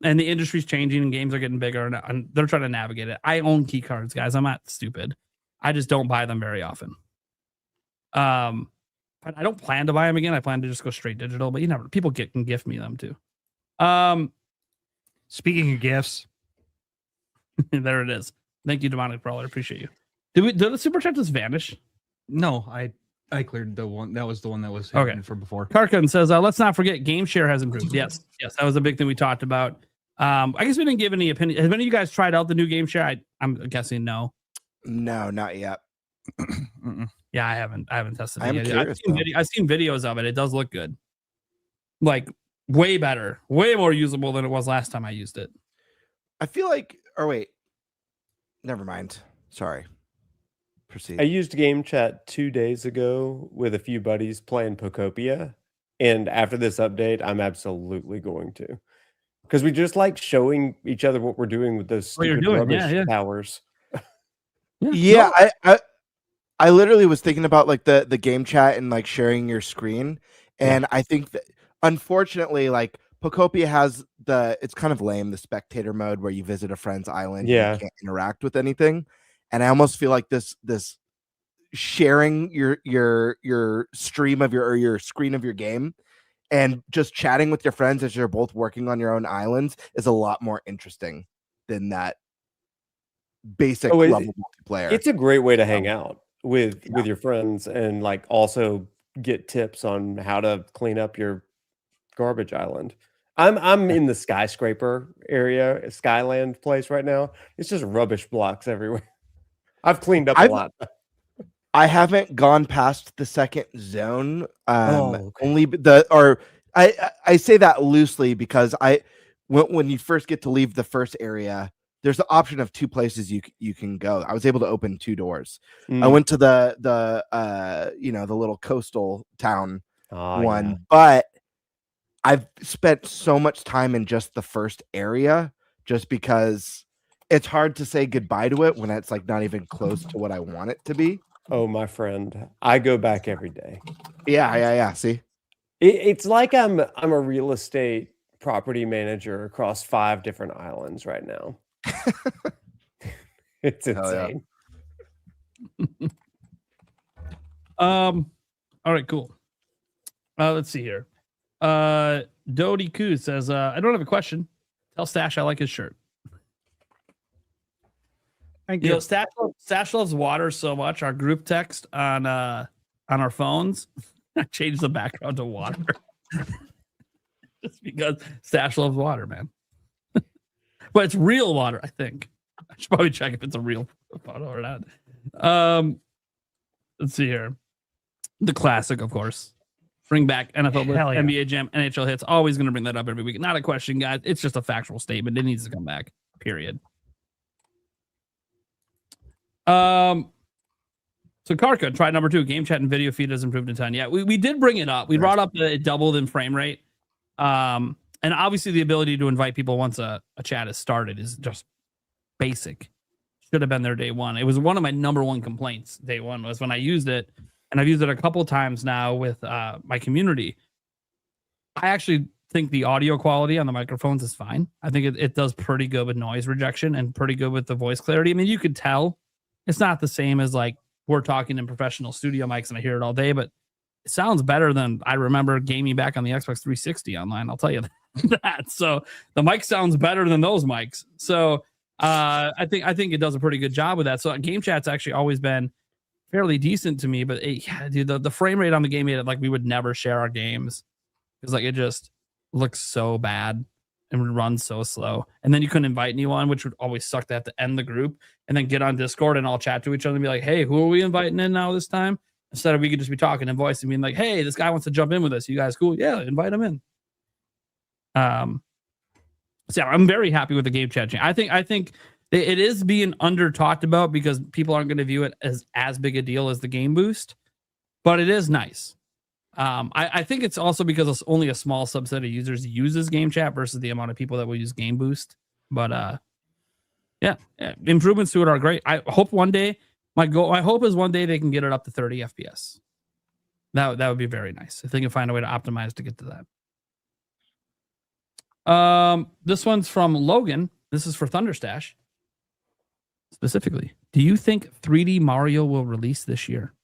the industry's changing and games are getting bigger and they're trying to navigate it. I own key cards, guys. I'm not stupid. I just don't buy them very often. But I don't plan to buy them again. I plan to just go straight digital, but people can gift me them too. Speaking of gifts, there it is. Thank you, Demonic Brawler. Appreciate you. Did the super chat just vanish? no, I cleared the one. That was the one that was Okay. hidden for before. Karkun says, let's not forget game share has improved. Yes, that was a big thing we talked about. I guess we didn't give any opinion. Has any of you guys tried out the new game share? I'm guessing no. No, not yet. Yeah, I haven't tested it I'm yet. curious, I've seen videos of it. It does look good. Like way better, way more usable than it was last time I used it. I feel like, or wait, never mind. Sorry. Proceed. I used game chat 2 days ago with a few buddies playing Pocopia. And after this update, I'm absolutely going to. Because we just like showing each other what we're doing with those What you're stupid doing, rubbish yeah. powers. Yeah, I literally was thinking about like the game chat and like sharing your screen. And I think that unfortunately, like Pocopia has it's kind of lame, the spectator mode where you visit a friend's island and you can't interact with anything. And I almost feel like this sharing your stream of your screen of your game and just chatting with your friends as you're both working on your own islands is a lot more interesting than that basic level multiplayer. It's a great way to hang out with your friends and like also get tips on how to clean up your garbage island. I'm in the skyscraper area, Skyland place right now. It's just rubbish blocks everywhere. I've cleaned up a lot. I haven't gone past the second zone. Okay. Only I say that loosely because when you first get to leave the first area, there's the option of two places you can go. I was able to open two doors. I went to the little coastal town one, but I've spent so much time in just the first area just because it's hard to say goodbye to it when it's like not even close to what I want it to be. Oh, my friend, I go back every day. Yeah. See, it's like I'm a real estate property manager across 5 different islands right now. It's insane. All right, cool. Let's see here. Dodie Koo says, I don't have a question. Tell Stash I like his shirt. Thank You you. know, Stash loves water so much. Our group text on our phones, I changed the background to water. Just because Stash loves water, man. But it's real water, I think. I should probably check if it's a real photo or not. Let's see here. The classic, of course. Bring back NFL Blitz, Hell yeah. NBA Jam, NHL hits. Always going to bring that up every week. Not a question, guys. It's just a factual statement. It needs to come back. Period. So Karka, try number 2. Game chat and video feed has improved a ton. Yeah, we did bring it up. We brought up that it doubled in frame rate. And obviously the ability to invite people once a chat is started is just basic. Should have been there day one. It was one of my number one complaints day one was when I used it, and I've used it a couple times now with my community. I actually think the audio quality on the microphones is fine. I think it does pretty good with noise rejection and pretty good with the voice clarity. I mean, you could tell it's not the same as like we're talking in professional studio mics and I hear it all day, but it sounds better than I remember gaming back on the Xbox 360 online. I'll tell you that. So the mic sounds better than those mics. So I think it does a pretty good job with that. So game chat's actually always been fairly decent to me, but dude, the frame rate on the game made it like we would never share our games because like it just looks so bad and runs so slow. And then you couldn't invite anyone, which would always suck to have to end the group and then get on Discord and all chat to each other and be like, hey, who are we inviting in now this time? Instead of we could just be talking in voice and being like, hey, this guy wants to jump in with us. You guys cool? Yeah, invite him in. So yeah, I'm very happy with the game chat change. I think it is being under talked about because people aren't going to view it as big a deal as the game boost, but it is nice. I think it's also because it's only a small subset of users uses game chat versus the amount of people that will use game boost. But Yeah, improvements to it are great. I hope one day my hope is one day they can get it up to 30 FPS. That would be very nice if they can find a way to optimize to get to that. This one's from Logan. This is for Thunderstash specifically. Do you think 3D Mario will release this year?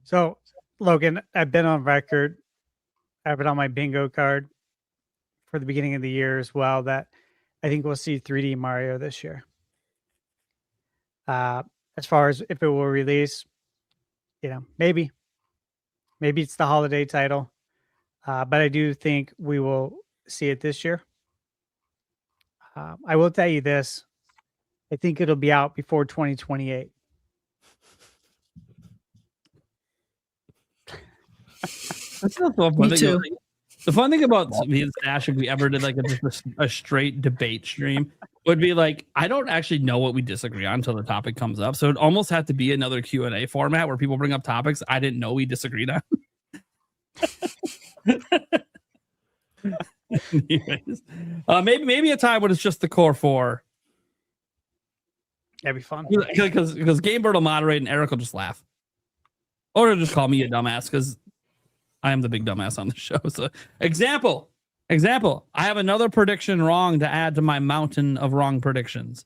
So, Logan, I've been on record. I've been on my bingo card for the beginning of the year as well that I think we'll see 3D Mario this year. As far as if it will release, maybe it's the holiday title, but I do think we will see it this year. I will tell you this: I think it'll be out before 2028. Me too. The fun thing about me and Stash, if we ever did like a straight debate stream, would be like, I don't actually know what we disagree on until the topic comes up. So it almost had to be another Q&A format where people bring up topics I didn't know we disagreed on. Anyways, maybe a time when it's just the core four. That'd be fun. Because Game Bird will moderate and Eric will just laugh. Or he'll just call me a dumbass because I am the big dumbass on the show. So example. I have another prediction wrong to add to my mountain of wrong predictions.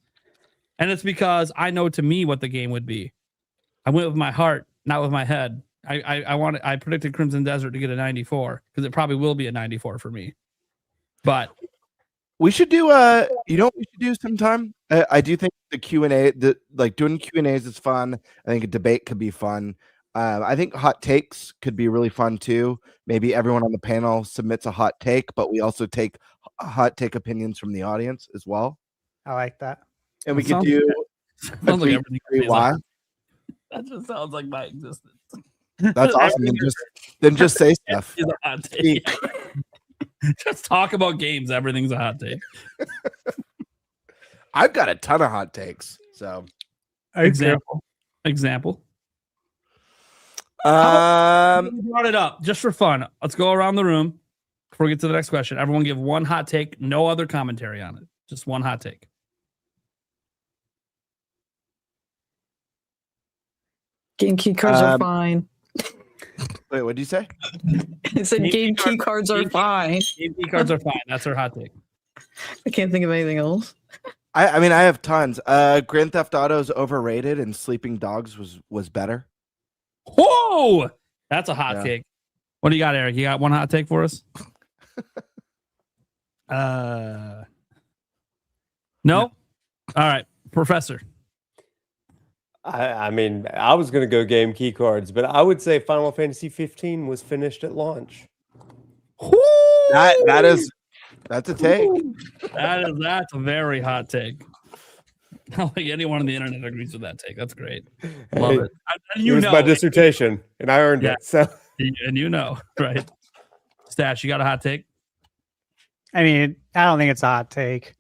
And it's because I know to me what the game would be. I went with my heart, not with my head. I predicted Crimson Desert to get a 94 because it probably will be a 94 for me. But we should do you know what we should do sometime? I do think the Q&A, like doing Q&As is fun. I think a debate could be fun. I think hot takes could be really fun too. Maybe everyone on the panel submits a hot take, but we also take hot take opinions from the audience as well. I like that. And we could do sounds like everything why. That just sounds like my existence. That's awesome. Then just say stuff. Is a hot take. Just talk about games. Everything's a hot take. I've got a ton of hot takes. So example. You brought it up just for fun. Let's go around the room before we get to the next question. Everyone give one hot take, no other commentary on it. Just one hot take. Game key cards are fine. Wait, what did you say? I said game key cards are fine. Game key cards are fine. That's our hot take. I can't think of anything else. I mean, I have tons. Grand Theft Auto is overrated, and Sleeping Dogs was better. Whoa, that's a hot take. What do you got, Eric? You got one hot take for us? No. All right, Professor. I mean, I was going to go game key cards, but I would say Final Fantasy 15 was finished at launch. That's a take. That's a very hot take. I don't think anyone on the internet agrees with that take. That's great. Love it. It was my dissertation, and I earned it. So, and right? Stash, you got a hot take? I mean, I don't think it's a hot take.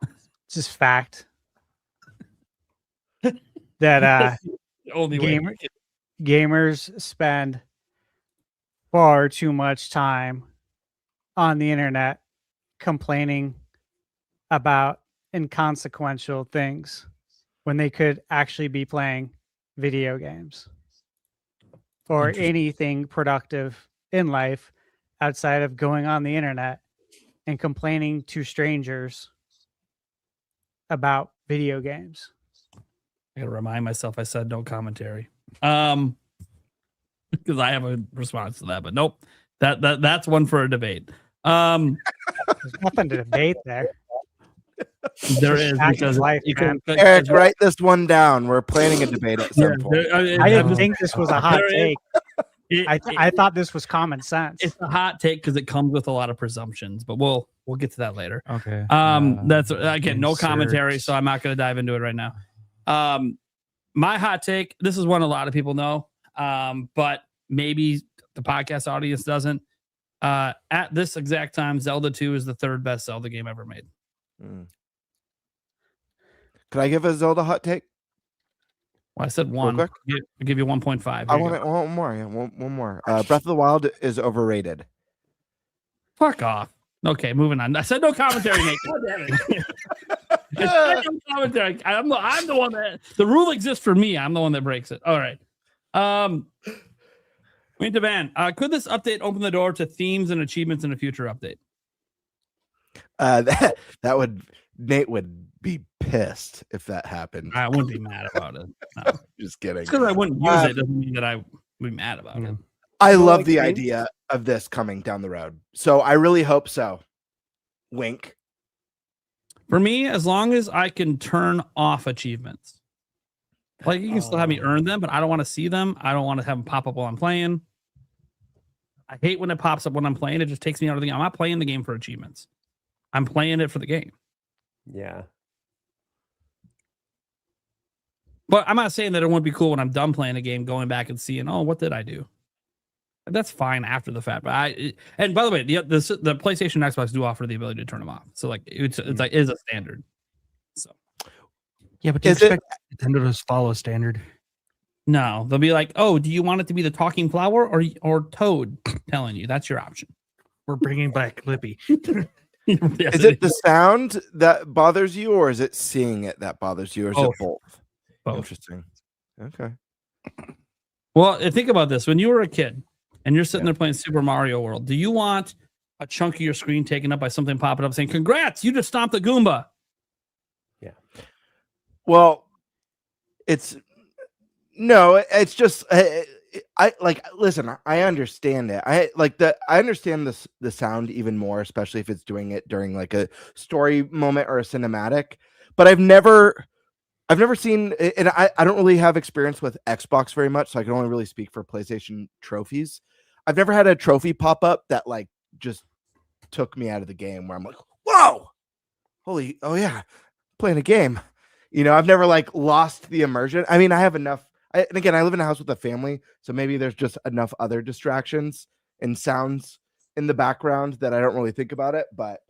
It's just fact that gamers spend far too much time on the internet complaining about inconsequential things when they could actually be playing video games or anything productive in life outside of going on the internet and complaining to strangers about video games. I gotta remind myself I said no commentary. Because I have a response to that, but nope. That's one for a debate. There's nothing to debate there. There is, because life, Eric, write this one down. We're planning a debate at some point. I didn't think this was a hot take. I thought this was common sense. It's a hot take because it comes with a lot of presumptions, but we'll get to that later. Okay. That's again no commentary, so I'm not going to dive into it right now. My hot take. This is one a lot of people know, but maybe the podcast audience doesn't. At this exact time, Zelda 2 is the third best Zelda game ever made. Could I give a Zelda hot take? Well, I said one. I'll give you 1.5. I want one more. Yeah, one more. Breath of the Wild is overrated. Fuck off. Okay, moving on. I said no commentary, Nate. God damn it. I said no commentary. I'm the one that the rule exists for me. I'm the one that breaks it. All right. Nintenbyte, could this update open the door to themes and achievements in a future update? That would Nate would be pissed if that happened. I wouldn't be mad about it. No. Just kidding. Because I wouldn't use it doesn't mean that I would be mad about it. I Well, love like the games- idea of this coming down the road. So I really hope so. Wink. For me, as long as I can turn off achievements, like you can still have me earn them, but I don't want to see them. I don't want to have them pop up while I'm playing. I hate when it pops up when I'm playing. It just takes me out of the game. I'm not playing the game for achievements. I'm playing it for the game. Yeah. But I'm not saying that it wouldn't be cool when I'm done playing a game, going back and seeing, oh, what did I do? That's fine after the fact. But and by the way, the PlayStation and Xbox do offer the ability to turn them off. So like it's like is a standard. So Yeah, but do you Is it- expect Nintendo to follow standard? no, they'll be like, oh, do you want it to be the talking flower or Toad telling you? That's your option. We're bringing back Lippy. Is it the sound that bothers you, or is it seeing it that bothers you, or is it both? Both. Interesting. Okay. Well, think about this. When you were a kid and you're sitting there playing Super Mario World, do you want a chunk of your screen taken up by something popping up saying, congrats, you just stomped a Goomba? Well, it's just I like listen, I understand it. I understand the sound even more, especially if it's doing it during like a story moment or a cinematic. But I've never seen, and I don't really have experience with Xbox very much, so I can only really speak for PlayStation trophies. I've never had a trophy pop up that like just took me out of the game where I'm like, whoa, holy, oh yeah, playing a game. You know, I've never like lost the immersion. I mean, I have enough. And again, I live in a house with a family, so maybe there's just enough other distractions and sounds in the background that I don't really think about it. But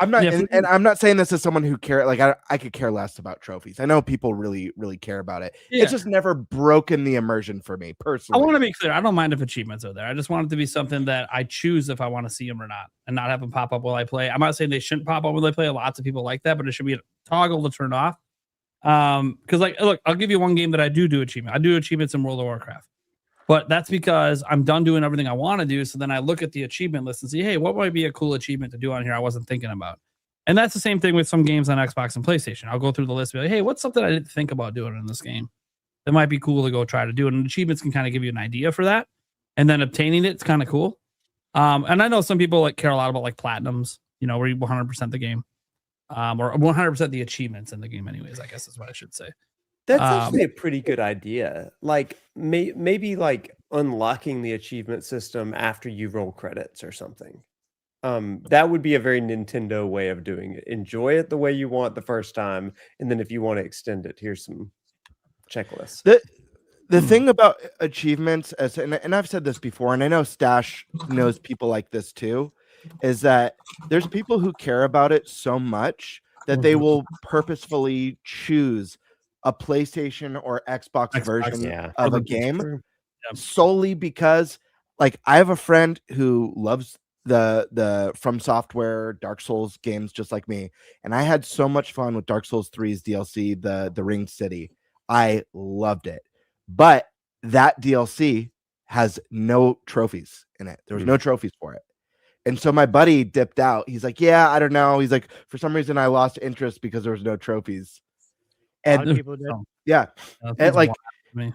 I'm not, Yeah, and I'm not saying this as someone who care. Like I could care less about trophies. I know people really, really care about it. Yeah. It's just never broken the immersion for me I personally. want to be clear. I don't mind if achievements are there. I just want it to be something that I choose if I want to see them or not, and not have them pop up while I play. I'm not saying they shouldn't pop up when they play. Lots of people like that, but it should be a toggle to turn off. Because like, look, I'll give you one game that I do achievement. I do achievements in World of Warcraft, but that's because I'm done doing everything I want to do. So then I look at the achievement list and see, hey, what might be a cool achievement to do on here I wasn't thinking about. And that's the same thing with some games on Xbox and PlayStation. I'll go through the list and be like, hey, what's something I didn't think about doing in this game that might be cool to go try to do? And achievements can kind of give you an idea for that. And then obtaining it's kind of cool. And I know some people like care a lot about like platinums, you know, where you 100% the game. Or 100% the achievements in the game anyways, I guess is what I should say. That's actually a pretty good idea. Like maybe like unlocking the achievement system after you roll credits or something. That would be a very Nintendo way of doing it. Enjoy it the way you want the first time, and then if you want to extend it, here's some checklists. The thing about achievements, and I've said this before, and I know Stash knows people like this too, is that there's people who care about it so much that they will purposefully choose a PlayStation or Xbox version of a game solely because, like, I have a friend who loves the From Software Dark Souls games just like me, and I had so much fun with Dark Souls 3's DLC, the Ringed City. I loved it, but that DLC has no trophies in it. There was no trophies for it. And so my buddy dipped out. He's like, yeah, I don't know. He's like, for some reason I lost interest because there was no trophies. A lot And of people did. yeah, and like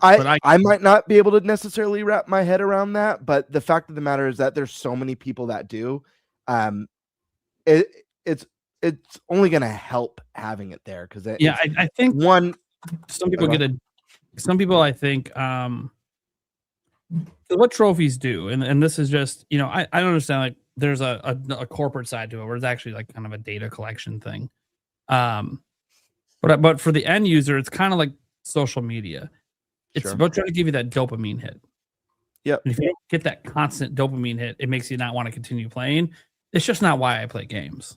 I might not be able to necessarily wrap my head around that, but the fact of the matter is that there's so many people that do. It's only going to help having it there because I think some people some people I think what trophies do, and this is just, you know, I don't understand, like there's a corporate side to it where it's actually like kind of a data collection thing. But for the end user, it's kind of like social media. It's about trying to give you that dopamine hit. Yep. And if you don't get that constant dopamine hit, it makes you not want to continue playing. It's just not why I play games.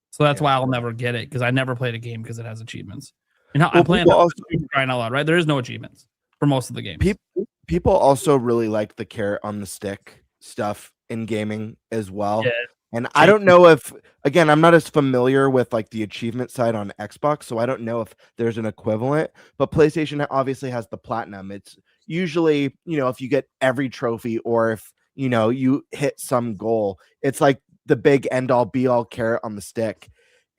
So that's why I'll never get it, because I never played a game because it has achievements. You know, I'm playing crying out loud, right? There is no achievements for most of the games. People also really like the carrot on the stick stuff in gaming as well. Yeah. And I don't know if, again, I'm not as familiar with like the achievement side on Xbox, so I don't know if there's an equivalent, but PlayStation obviously has the platinum. It's usually, if you get every trophy or if, you hit some goal, it's like the big end all be all carrot on the stick.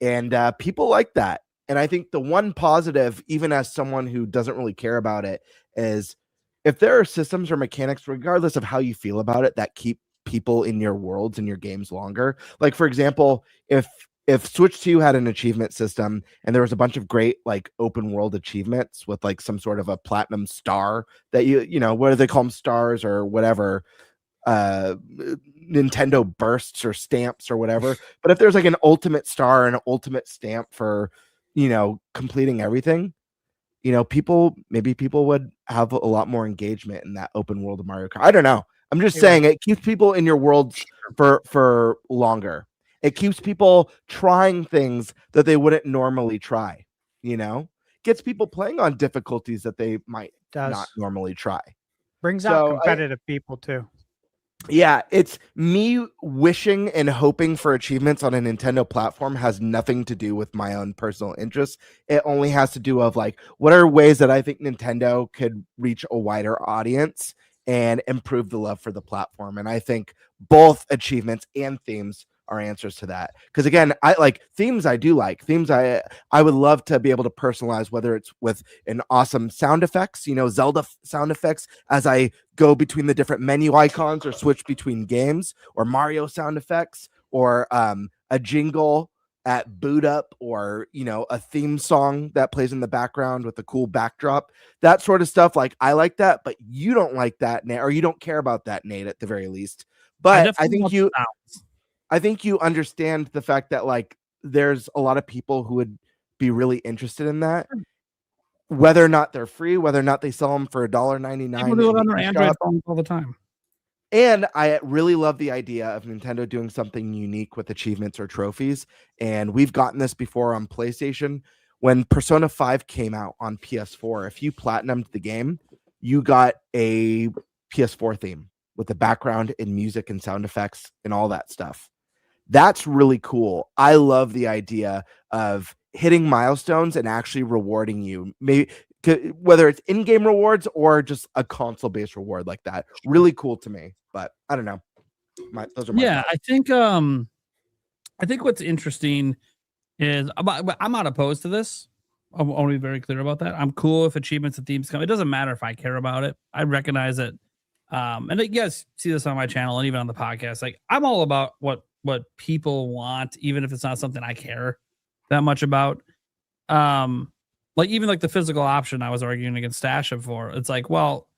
And people like that. And I think the one positive, even as someone who doesn't really care about it, is if there are systems or mechanics, regardless of how you feel about it, that keep people in your worlds and your games longer. Like, for example, if Switch 2 had an achievement system and there was a bunch of great like open world achievements with like some sort of a platinum star that what do they call them, stars or whatever, Nintendo bursts or stamps or whatever. But if there's like an ultimate star and an ultimate stamp for completing everything, people would have a lot more engagement in that open world of Mario Kart. I don't know. I'm just saying it keeps people in your worlds for longer. It keeps people trying things that they wouldn't normally try, gets people playing on difficulties that they might not normally try. Brings out competitive people too. Yeah, it's me wishing and hoping for achievements on a Nintendo platform has nothing to do with my own personal interests. It only has to do with like, what are ways that I think Nintendo could reach a wider audience and improve the love for the platform. And I think both achievements and themes are answers to that. Because again, I like themes. I do like themes. I would love to be able to personalize, whether it's with an awesome sound effects, Zelda sound effects as I go between the different menu icons or switch between games, or Mario sound effects, or a jingle at boot up, or a theme song that plays in the background with a cool backdrop, that sort of stuff. Like, I like that, but you don't like that, Nate, or you don't care about that, Nate, at the very least. But I think you understand the fact that like there's a lot of people who would be really interested in that, whether or not they're free, whether or not they sell them for $1.99. People do it on their Android phones all the time. And I really love the idea of Nintendo doing something unique with achievements or trophies. And we've gotten this before on PlayStation. When Persona 5 came out on PS4, if you platinumed the game, you got a PS4 theme with the background and music and sound effects and all that stuff. That's really cool. I love the idea of hitting milestones and actually rewarding you. Maybe whether it's in-game rewards or just a console-based reward like that. Really cool to me. But I don't know. Those are my thoughts. I think what's interesting is I'm not opposed to this. I want to be very clear about that. I'm cool if achievements and themes come. It doesn't matter if I care about it. I recognize it. And you guys see this on my channel and even on the podcast. Like, I'm all about what people want, even if it's not something I care that much about. Like even like the physical option I was arguing against Stasha for. It's like, well,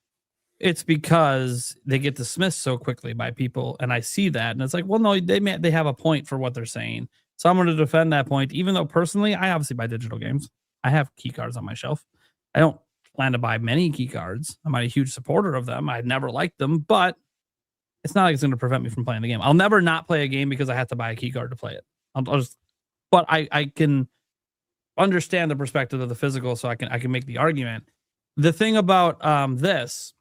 it's because they get dismissed so quickly by people, and I see that, and it's like, well, no, they have a point for what they're saying, so I'm going to defend that point. Even though personally, I obviously buy digital games. I have key cards on my shelf. I don't plan to buy many key cards. I'm not a huge supporter of them. I've never liked them, but it's not like it's going to prevent me from playing the game. I'll never not play a game because I have to buy a key card to play it. But I can understand the perspective of the physical, so I can make the argument. The thing about this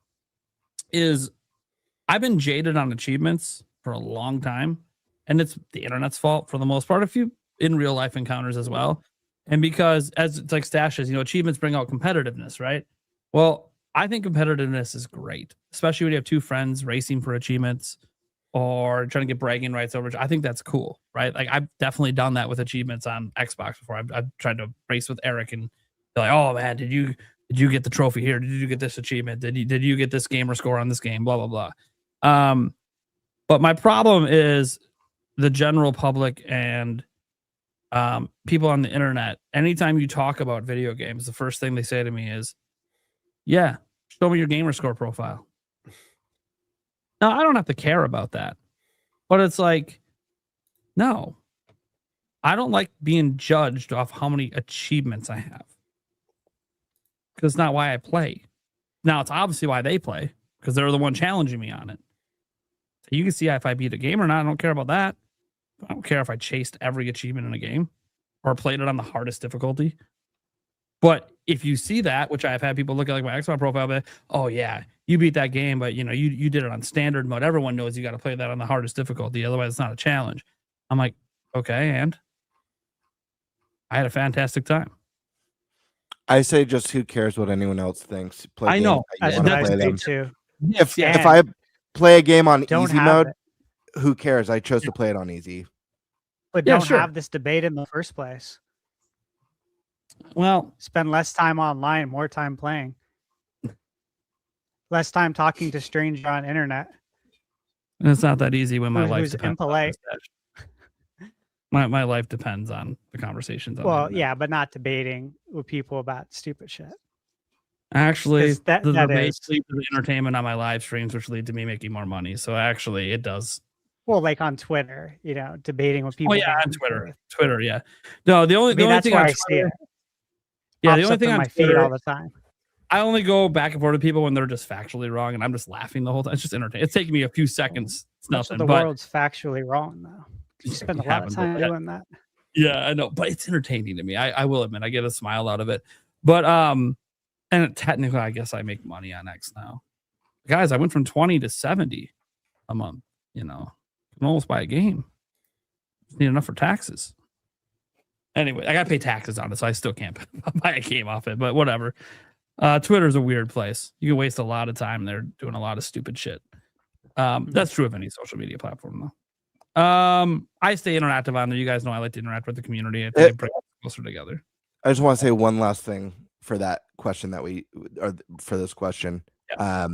is I've been jaded on achievements for a long time, and it's the internet's fault for the most part, a few in real life encounters as well. And because, as it's like Stashes, achievements bring out competitiveness, right? Well, I think competitiveness is great, especially when you have two friends racing for achievements or trying to get bragging rights over. I think that's cool, right? Like, I've definitely done that with achievements on Xbox before. I've tried to race with Eric and be like, oh man, did you get the trophy here? Did you get this achievement? Did you get this gamer score on this game? Blah, blah, blah. But my problem is the general public and people on the internet. Anytime you talk about video games, the first thing they say to me is, yeah, show me your gamer score profile. Now, I don't have to care about that, but it's like, no, I don't like being judged off how many achievements I have, because it's not why I play. Now, it's obviously why they play, because they're the one challenging me on it. So you can see if I beat a game or not. I don't care about that. I don't care if I chased every achievement in a game or played it on the hardest difficulty. But if you see that, which I've had people look at like my Xbox profile, but oh yeah, you beat that game, but you did it on standard mode. Everyone knows you got to play that on the hardest difficulty, otherwise it's not a challenge. I'm like, okay, and I had a fantastic time. I say just who cares what anyone else thinks. Play I games know. that you That's wanna what I play say them. too. If Yeah. I play a game on Don't easy have mode, it, who cares? I chose to play it on easy. but Yeah, don't sure. have this debate in the first place. Well, Spend less time online, more time playing. Less time talking to stranger on internet it's not that easy when my life who's depends impolite. on this. My life depends on the conversations. On the Well, internet. yeah, but not debating with people about stupid shit. Actually, 'Cause that the debate is leads to the entertainment on my live streams, which lead to me making more money. So actually, it does. well, like on Twitter, debating with people. Oh yeah, back on and Twitter. forth. Twitter, yeah. No, the I only mean, that's thing where on I see Twitter, it. yeah, the Pops only up thing in on my feed Twitter, all the time. I only go back and forth with people when they're just factually wrong, and I'm just laughing the whole time. It's just entertaining. It's taking me a few seconds. It's Much of nothing, the but world's factually wrong, though. You spend a it lot of happens time like that. doing that. Yeah, I know, but it's entertaining to me. I will admit, I get a smile out of it. But and technically, I guess I make money on X now, guys. I went from 20 to 70 a month. You know, I can almost buy a game. Just need enough for taxes. Anyway, I gotta pay taxes on it, so I still can't buy a game off it. But whatever. Twitter's a weird place. You can waste a lot of time there doing a lot of stupid shit. That's true of any social media platform, though. I stay interactive on there. You guys know I like to interact with the community. I think it brings us closer together. I just want to say one last thing for that question for this question. Yeah.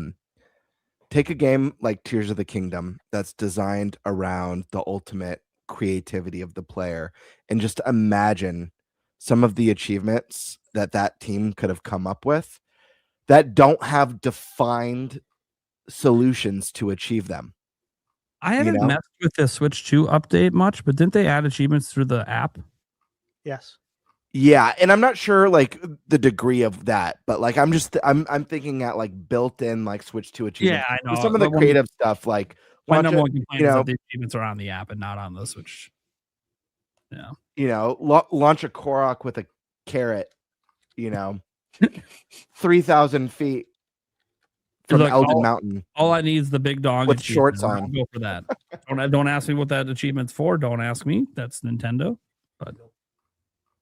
Take a game like Tears of the Kingdom that's designed around the ultimate creativity of the player, and just imagine some of the achievements that team could have come up with that don't have defined solutions to achieve them. I haven't messed with the Switch 2 update much, but didn't they add achievements through the app? Yes. Yeah, and I'm not sure like the degree of that, but like I'm thinking at like built-in like Switch 2 achievements. Yeah, I know. Some of the creative stuff, like my number one complaint is that the achievements are on the app and not on the Switch. Yeah. Launch a Korok with a carrot, 3,000 feet from Elden Mountain. All I need is the big dog with shorts on. I'll go for that. Don't ask me what that achievement's for. Don't ask me. That's Nintendo. But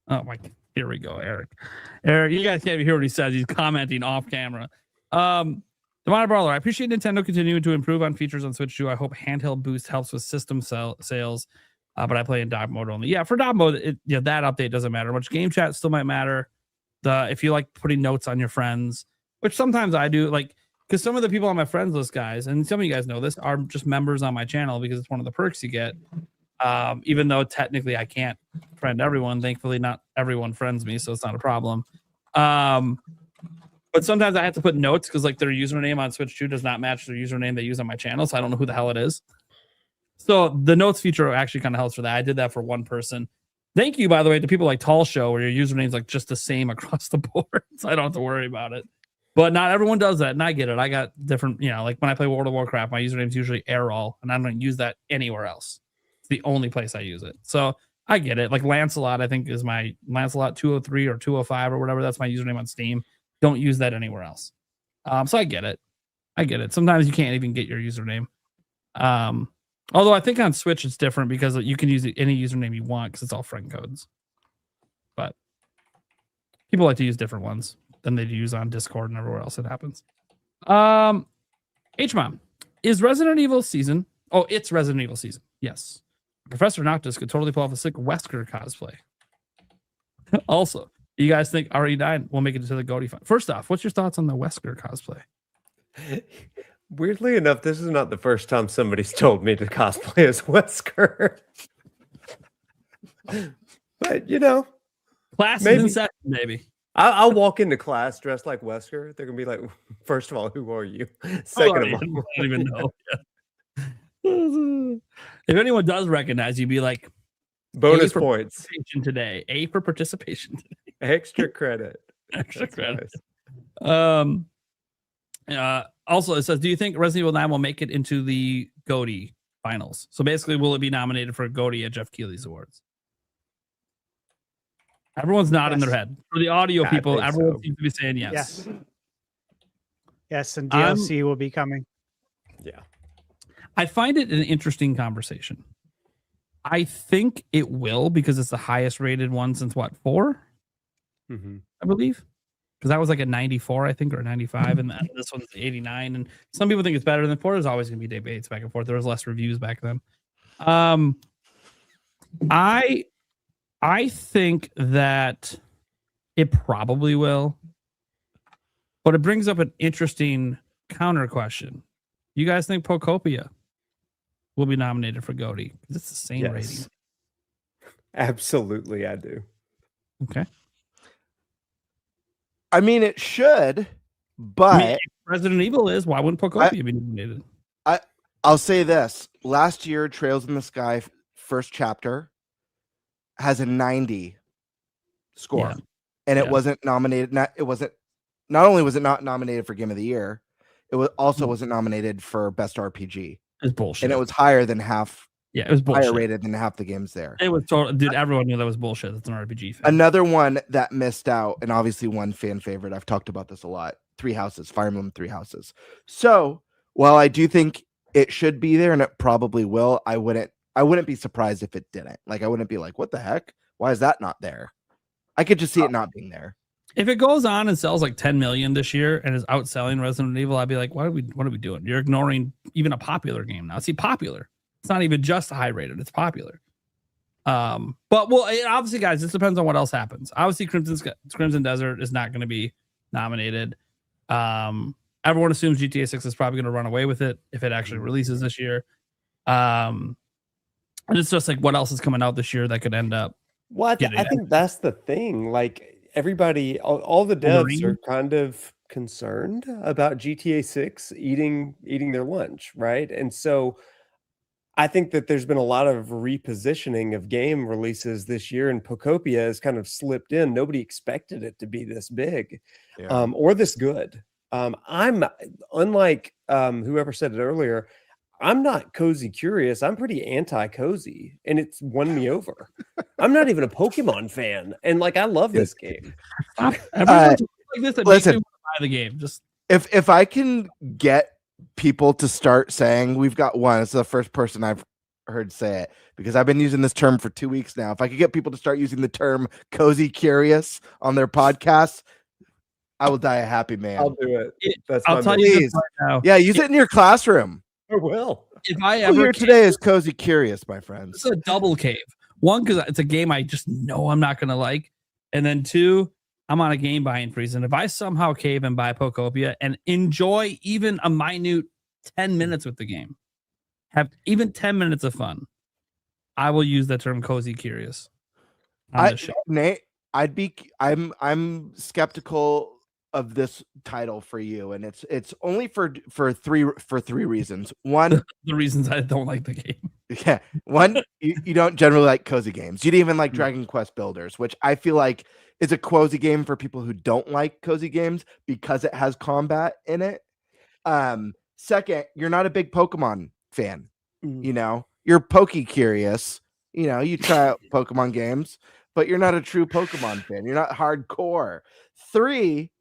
oh my, here we go, Eric. You guys can't hear what he says. He's commenting off camera. Demonic Brawler, I appreciate Nintendo continuing to improve on features on Switch 2. I hope handheld boost helps with system sales. But I play in dock mode only. Yeah, for dock mode, that update doesn't matter much. Game chat still might matter. If you like putting notes on your friends, which sometimes I do, like, because some of the people on my friends list, guys, and some of you guys know this, are just members on my channel because it's one of the perks you get. Even though technically I can't friend everyone. Thankfully, not everyone friends me, so it's not a problem. But sometimes I have to put notes because like their username on Switch 2 does not match their username they use on my channel, so I don't know who the hell it is. So the notes feature actually kind of helps for that. I did that for one person. Thank you, by the way, to people like Tall Show, where your username's like just the same across the board, so I don't have to worry about it. But not everyone does that, and I get it. I got different, like when I play World of Warcraft, my username's usually Errol, and I don't use that anywhere else. It's the only place I use it. So I get it. Like Lancelot, I think is my Lancelot 203 or 205 or whatever. That's my username on Steam. Don't use that anywhere else. So I get it. Sometimes you can't even get your username. Although I think on Switch it's different because you can use any username you want because it's all friend codes. But people like to use different ones than they use on Discord and everywhere else it happens. H-Mom, is Resident Evil season? Oh, it's Resident Evil season. Yes. Professor Noctis could totally pull off a sick Wesker cosplay. Also, you guys think RE9 will make it to the GOTY final? First off, what's your thoughts on the Wesker cosplay? Weirdly enough, this is not the first time somebody's told me to cosplay as Wesker. But, class is in session, maybe. I'll walk into class dressed like Wesker. They're going to be like, first of all, who are you? Second of all, I don't even know. If anyone does recognize you, be like, bonus points today. A for participation today. Extra credit. Extra credit. Nice. Also, it says, do you think Resident Evil 9 will make it into the GOTY finals? So basically, will it be nominated for a GOTY at Jeff Keighley's awards? Everyone's nodding their head. For the audio people, everyone seems to be saying yes. Yes, and DLC will be coming. Yeah. I find it an interesting conversation. I think it will because it's the highest rated one since what, 4? Mhm. I believe. Because that was like a 94, I think, or a 95, and this one's 89. And some people think it's better than 4. There's always going to be debates back and forth. There was less reviews back then. I think that it probably will, but it brings up an interesting counter question. You guys think Pocopia will be nominated for GOTY? Because it's the same rating. Absolutely, I do. Okay. I mean, it should, but I mean, if Resident Evil is, why wouldn't Pocopia be nominated? I'll say this. Last year, Trails in the Sky first chapter has a 90 score. Yeah. And it Yeah. wasn't nominated. Not only was it not nominated for Game of the Year, it was also wasn't nominated for Best RPG. It's bullshit. And it was higher than half. Yeah, it was bullshit. Higher rated than half the games there. It was total, dude. Everyone knew that was bullshit. It's an RPG fan. Another one that missed out, and obviously one fan favorite. I've talked about this a lot. Three Houses, Fire Emblem Three Houses. So while I do think it should be there, and it probably will, I wouldn't be surprised if it didn't. Like, I wouldn't be like, what the heck? Why is that not there? I could just see it not being there. If it goes on and sells like 10 million this year and is outselling Resident Evil, I'd be like, what are we doing? You're ignoring even a popular game now. See, popular. It's not even just high rated. It's popular. But well, obviously, guys, this depends on what else happens. Obviously, Crimson Desert is not going to be nominated. Everyone assumes GTA 6 is probably going to run away with it if it actually releases this year. And it's just like, what else is coming out this year that could end up? Well, I think that's the thing. Like, everybody, all the devs are kind of concerned about GTA 6 eating their lunch, right? And so I think that there's been a lot of repositioning of game releases this year, and Pocopia has kind of slipped in. Nobody expected it to be this big, or this good. I'm unlike whoever said it earlier. I'm not cozy curious. I'm pretty anti-cozy, and it's won me over. I'm not even a Pokemon fan, and like, I love this game. Listen, buy the game. Just if I can get people to start saying, we've got one. It's the first person I've heard say it, because I've been using this term for 2 weeks now. If I could get people to start using the term cozy curious on their podcasts, I will die a happy man. I'll do it. I'll tell you this right now. Yeah, use it in your classroom. I will. If I ever here today is cozy curious, my friends. It's a double cave. One, because it's a game I just know I'm not gonna like, and then two, I'm on a game buying freeze. And if I somehow cave and buy Pocopia and enjoy even a minute 10 minutes with the game, have even 10 minutes of fun, I will use the term cozy curious. Nate, I'm skeptical of this title for you, and it's only for three reasons. One, the reasons I don't like the game. Yeah. One, you don't generally like cozy games. You didn't even like Dragon Quest Builders, which I feel like is a cozy game for people who don't like cozy games because it has combat in it. Second, you're not a big Pokemon fan. You know, you're pokey curious. You know, you try out Pokemon games, but you're not a true Pokemon fan. You're not hardcore. Three,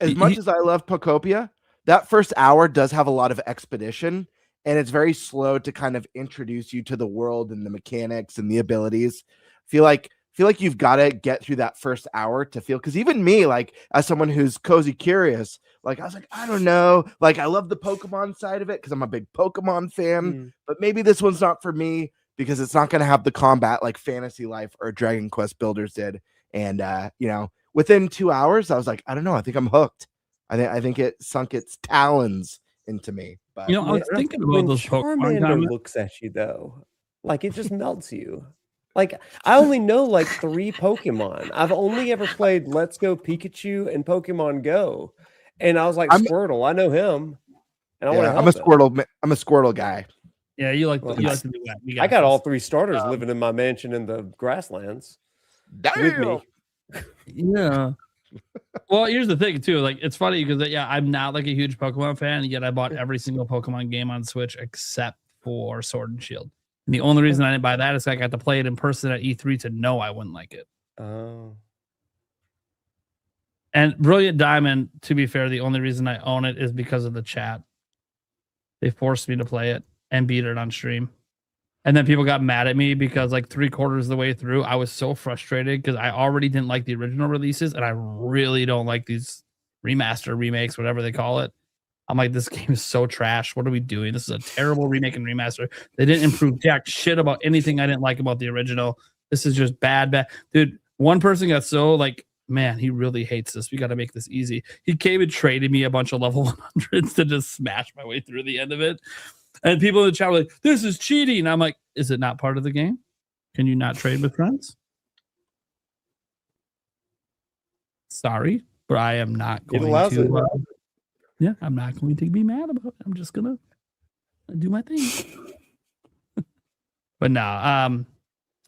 as much as I love Pocopia, that first hour does have a lot of expedition, and it's very slow to kind of introduce you to the world and the mechanics and the abilities. Feel like you've got to get through that first hour to feel, because even me, like, as someone who's cozy curious, like, I was like, I don't know, like, I love the Pokemon side of it because I'm a big Pokemon fan, but maybe this one's not for me because it's not going to have the combat like Fantasy Life or Dragon Quest Builders did. And you know, within 2 hours, I was like, I don't know, I think I'm hooked. I think it sunk its talons into me. But you know, I was thinking about those Pokemon. Charmander looks at you though, like it just melts you. Like, I only know like 3 Pokemon. I've only ever played Let's Go Pikachu and Pokemon Go, and I was like, Squirtle. I know him, and I want to. I'm a Squirtle. I'm a Squirtle guy. Yeah, you like to do that. I got all 3 starters living in my mansion in the grasslands. With me. Yeah. Well, here's the thing too. Like, it's funny because I'm not like a huge Pokemon fan, yet I bought every single Pokemon game on Switch except for Sword and Shield. And the only reason I didn't buy that is I got to play it in person at E3 to know I wouldn't like it. Oh. And Brilliant Diamond, to be fair, the only reason I own it is because of the chat. They forced me to play it and beat it on stream. And then people got mad at me because like 3/4 of the way through, I was so frustrated because I already didn't like the original releases, and I really don't like these remaster remakes, whatever they call it. I'm like, this game is so trash. What are we doing? This is a terrible remake and remaster. They didn't improve jack shit about anything I didn't like about the original. This is just bad. Dude, one person got so like, man, he really hates this. We got to make this easy. He came and traded me a bunch of level 100s to just smash my way through the end of it. And people in the chat were like, this is cheating. I'm like, is it not part of the game? Can you not trade with friends? Sorry, but I am not going to. Yeah, I'm not going to be mad about it. I'm just gonna do my thing. But no,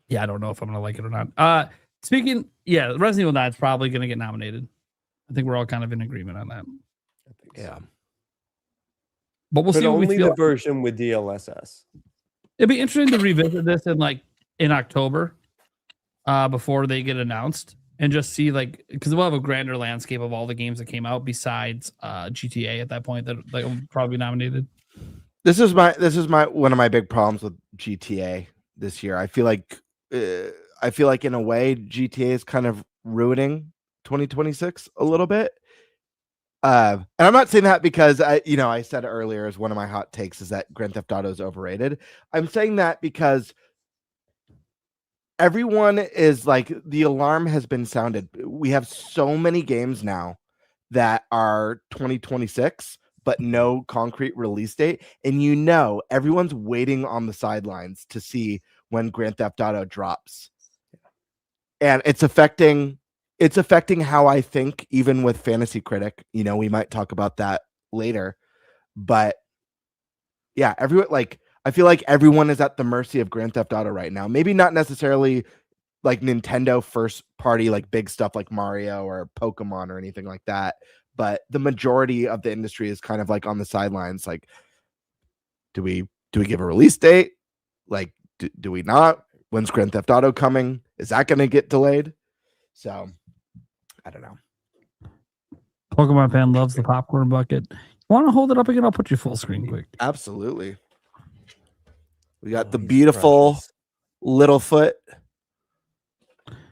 yeah, I don't know if I'm gonna like it or not. Speaking, yeah, Resident Evil 9 is probably gonna get nominated. I think we're all kind of in agreement on that. Yeah, but we'll see. Only what we feel the version with DLSS. It'd be interesting to revisit this in October, before they get announced. And just see because we'll have a grander landscape of all the games that came out besides GTA at that point that will probably be nominated. This is my one of my big problems with GTA this year. I feel like in a way GTA is kind of ruining 2026 a little bit. And I'm not saying that because I said earlier as one of my hot takes is that Grand Theft Auto is overrated. I'm saying that because everyone is like, the alarm has been sounded. We have so many games now that are 2026, but no concrete release date. And everyone's waiting on the sidelines to see when Grand Theft Auto drops. And it's affecting how I think, even with Fantasy Critic. We might talk about that later. But yeah, I feel like everyone is at the mercy of Grand Theft Auto right now. Maybe not necessarily like Nintendo first party, like big stuff like Mario or Pokemon or anything like that. But the majority of the industry is kind of like on the sidelines. Like, do we give a release date? Like, do we not? When's Grand Theft Auto coming? Is that going to get delayed? So, I don't know. Pokemon fan loves the popcorn bucket. Want to hold it up again? I'll put you full screen quick. Absolutely. We got the beautiful Littlefoot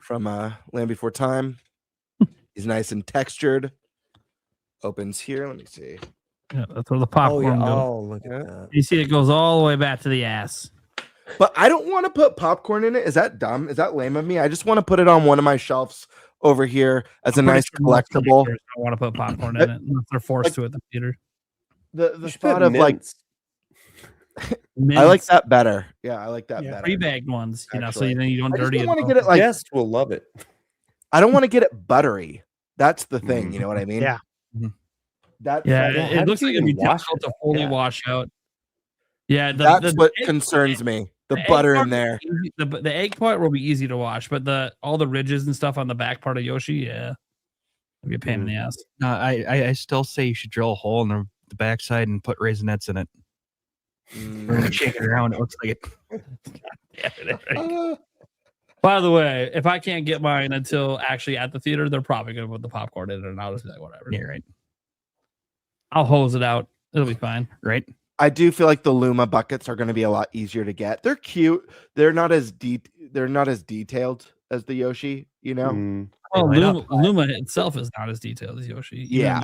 from Land Before Time. He's nice and textured. Opens here. Let me see. Yeah, that's where the popcorn goes. Oh, look at that. You see, it goes all the way back to the ass. But I don't want to put popcorn in it. Is that dumb? Is that lame of me? I just want to put it on one of my shelves over here as a nice collectible. I want to put popcorn in it unless they're forced to at the theater. The thought of mints. I like that better. Yeah, I like that better. Pre-bagged ones, so then you don't dirty it. Want to get it like guests will love it. I don't want to get it buttery. That's the thing. You know what I mean? Yeah. It looks like it'd be difficult to fully wash out. Yeah, that's what concerns me. The butter in there. The egg part will be easy to wash, but all the ridges and stuff on the back part of Yoshi, it'd be a pain in the ass. No, I still say you should drill a hole in the backside and put raisinets in it. Shake it around. It looks like it. By the way, if I can't get mine until actually at the theater, they're probably going to put the popcorn in it, and I'll just be like, whatever. Yeah, right. I'll hose it out. It'll be fine. Right. I do feel like the Luma buckets are going to be a lot easier to get. They're cute. They're not as detailed as the Yoshi, Luma itself is not as detailed as Yoshi. Yeah.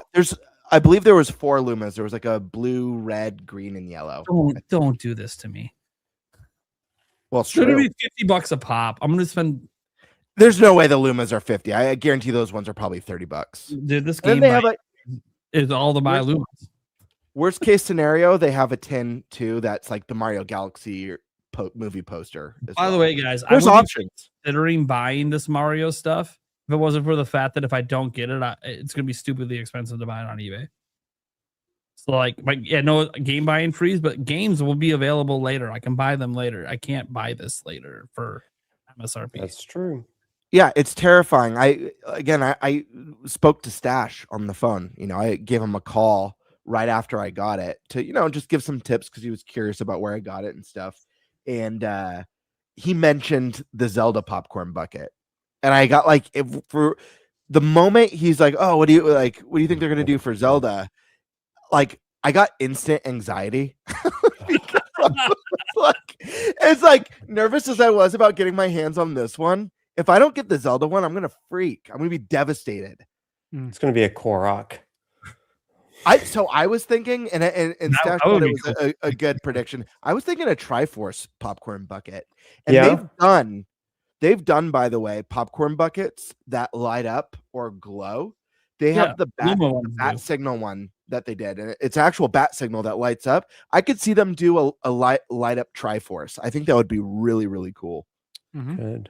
I believe there was 4 Lumas. There was like a blue, red, green, and yellow. Don't do this to me. Well, it's going to be $50 a pop. I'm going to spend. There's no way the Lumas are 50. I guarantee those ones are probably $30. Dude, this game is all the my Lumas. Worst case scenario, they have a tin too. That's like the Mario Galaxy movie poster. By the way, guys, there's options. Considering buying this Mario stuff. If it wasn't for the fact that if I don't get it, it's going to be stupidly expensive to buy it on eBay. So no game buying freeze, but games will be available later. I can buy them later. I can't buy this later for MSRP. That's true. Yeah, it's terrifying. I spoke to Stash on the phone. I gave him a call right after I got it to, just give some tips because he was curious about where I got it and stuff. And he mentioned the Zelda popcorn bucket. And I got for the moment he's like, oh, what do you think they're going to do for Zelda? I got instant anxiety. It's like, nervous as I was about getting my hands on this one, if I don't get the Zelda one, I'm gonna freak. I'm gonna be devastated. It's going to be a Korok. I was thinking, and Stash that would said it be was a good prediction. I was thinking a Triforce popcorn bucket, and Yeah. they've done, by the way, popcorn buckets that light up or glow. They have the Luma ones bat do. signal one that they did, and it's actual bat signal that lights up. I could see them do a light up Triforce. I think that would be really, really cool. Good.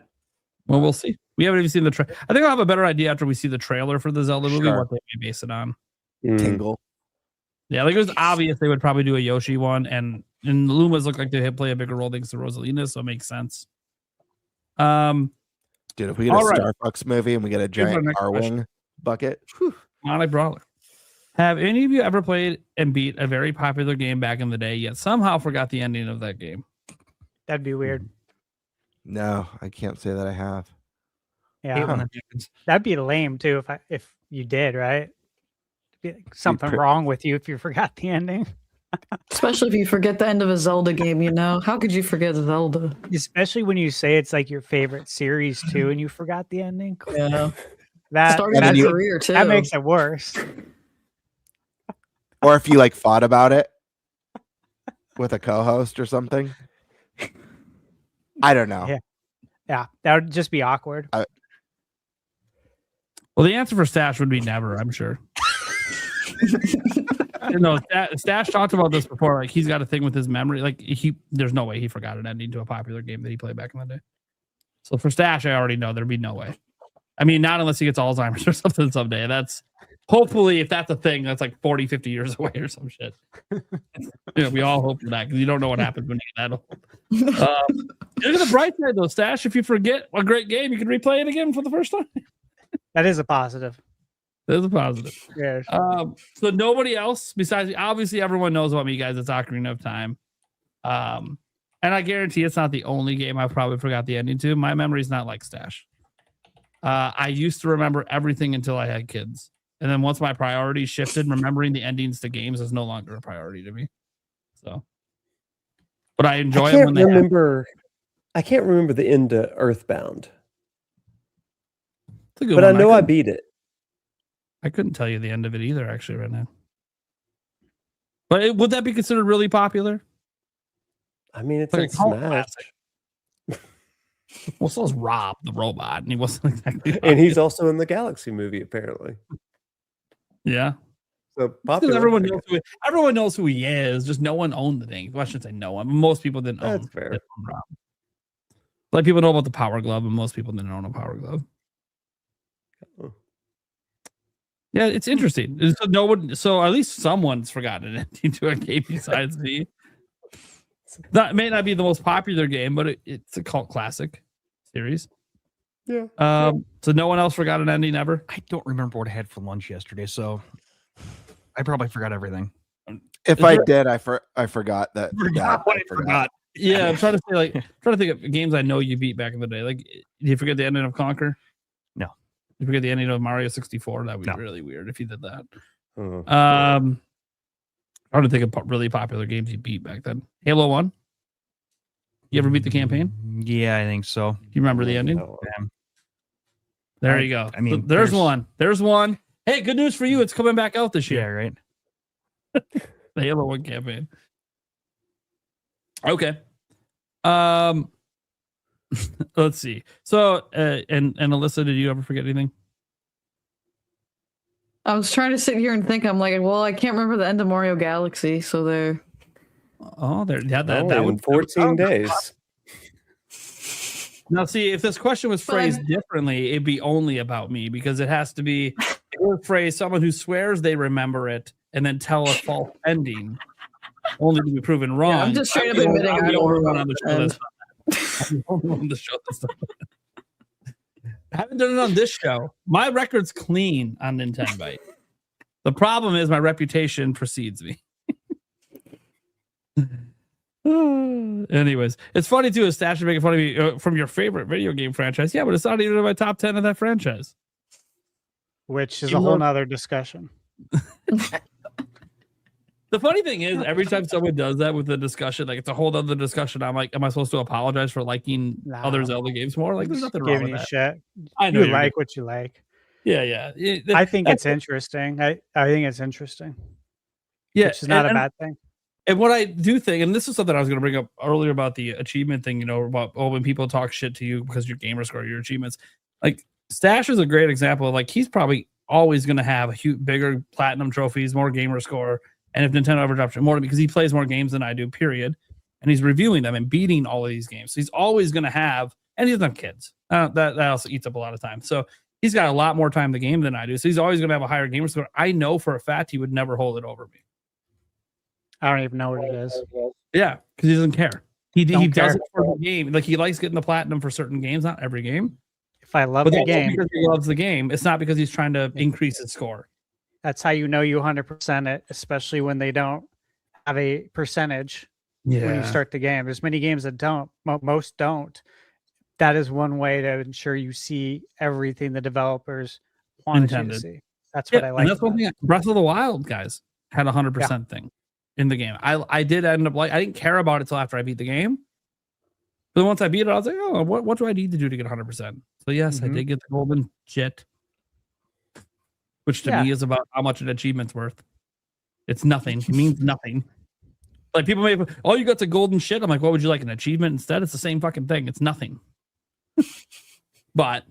Well, we'll see. We haven't even seen the trailer. I think I'll have a better idea after we see the trailer for the Zelda movie, Sure. what they may base it on. Tingle. Yeah, like it was obvious they would probably do a Yoshi one, and Lumas look like they play a bigger role thanks to Rosalina, so it makes sense. Dude, if we get a all right. Star Fox movie and we get a Here's our giant next R-wing bucket, whew. Monty Brawler. Have any of you ever played and beat a very popular game back in the day, yet somehow forgot the ending of that game? That'd be weird. No, I can't say that I have. Yeah, Hate when that happens. that'd be lame too if you did, right? Be like something wrong with you if you forgot the ending. Especially if you forget the end of a Zelda game, you know? How could you forget Zelda? Especially when you say it's like your favorite series too, and you forgot the ending. Yeah. That Starting then your you- career too. that makes it worse. Or if you like fought about it with a co-host or something. I don't know. Yeah. Yeah, that would just be awkward. Well, the answer for Stash would be never, I'm sure. No, Stash talked about this before. Like he's got a thing with his memory. Like there's no way he forgot an ending to a popular game that he played back in the day. So for Stash, I already know there'd be no way. I mean, not unless he gets Alzheimer's or something someday. That's hopefully, if that's a thing, that's like 40, 50 years away or some shit. We all hope for that because you don't know what happens when you get that old. Look at the bright side though, Stash. If you forget a great game, you can replay it again for the first time. That is a positive. There's a positive. Yeah. So nobody else besides obviously everyone knows about me, guys. It's Ocarina of Time. And I guarantee it's not the only game I probably forgot the ending to. My memory's not like Stash. I used to remember everything until I had kids. And then once my priorities shifted, remembering the endings to games is no longer a priority to me. So, but I enjoy it when they happen. I can't remember the end to Earthbound, It's a good but I one. know I beat it. I couldn't tell you the end of it either, actually, right now. But would that be considered really popular? I mean, it's Like a a cult Smash, classic. Well, so is Rob the robot, and he wasn't exactly. and he's also in the Galaxy movie, apparently. Yeah. So Because popular. everyone knows who he is. Just no one owned the thing. Well, I shouldn't say no one. Most people didn't own. That's fair. didn't own Rob. Like people know about the Power Glove, and most people didn't own a Power Glove. Oh. Yeah, it's interesting. So at least someone's forgotten an ending to a game besides me. That may not be the most popular game, but it's a cult classic series. Yeah. So no one else forgot an ending ever. I don't remember what I had for lunch yesterday, so I probably forgot everything. If Is I there- did, I forgot that. Yeah, what I I forgot. Yeah, I'm trying to say trying to think of games I know you beat back in the day. Like, did you forget the ending of Conquer? No. You forget the ending of Mario 64? That would be No. really weird if you did that. Oh. I'm trying to think of really popular games you beat back then. Halo 1? You ever beat the campaign? Yeah, I think so. Do you remember the ending? No. There you go. I mean, So there's there's- one. There's one. Hey, good news for you. It's coming back out this Yeah, year. right. The Halo 1 campaign. Okay. Let's see. So, and Alyssa, did you ever forget anything? I was trying to sit here and think. I'm like, well, I can't remember the end of Mario Galaxy, so there. Oh, there. Yeah, that Only in would 14 days. Now, see, if this question was phrased differently, it'd be only about me because it has to be it was phrased someone who swears they remember it and then tell a false ending, only to be proven wrong. Yeah, I'm just straight up admitting I'm I the don't only one remember on the the show end. that's I'm the only one on the show that's done that. I haven't done it on this show. My record's clean on Nintenbyte. The problem is my reputation precedes me. Anyways, it's funny too. Is Stash making fun of me from your favorite video game franchise? Yeah, but it's not even in my top 10 of that franchise. Which is You a whole want- nother discussion. The funny thing is, every time someone does that with a discussion, like it's a whole other discussion. I'm like, am I supposed to apologize for liking other Zelda games more? Like, there's nothing wrong Giving with you that. shit. I know You you're like what you like. Yeah. I think it's interesting. I think it's interesting. Yeah, Which is not a bad thing. And what I do think, and this is something I was going to bring up earlier about the achievement thing, you know, about when people talk shit to you because your gamer score, your achievements. Like Stash is a great example of like he's probably always going to have a bigger platinum trophies, more gamer score, and if Nintendo ever drops it more because he plays more games than I do, period. And he's reviewing them and beating all of these games. So he's always going to have, and he doesn't have kids. That also eats up a lot of time. So he's got a lot more time in the game than I do. So he's always going to have a higher gamer score. I know for a fact he would never hold it over me. I don't even know what it is. Yeah, because he doesn't care. He Don't does care. it for the game. Like he likes getting the platinum for certain games, not every game. If I love But the that's game, because he loves the game. It's not because he's trying to increase his score. that's how you know you 100% it, especially when they don't have a percentage when you start the game. There's many games that don't. Most don't. That is one way to ensure you see everything the developers wanted you to Intended. see. That's what I like. And that's one about thing. it. Breath of the Wild guys had 100% thing in the game. I did end up like I didn't care about it till after I beat the game. But once I beat it, I was like, oh, what do I need to do to get 100%? So yes, I did get the golden shit, which to me is about how much an achievement's worth. It's nothing. It means nothing. Like people may, oh, you got the golden shit. I'm like, what would you like, an achievement instead? It's the same fucking thing. It's nothing. But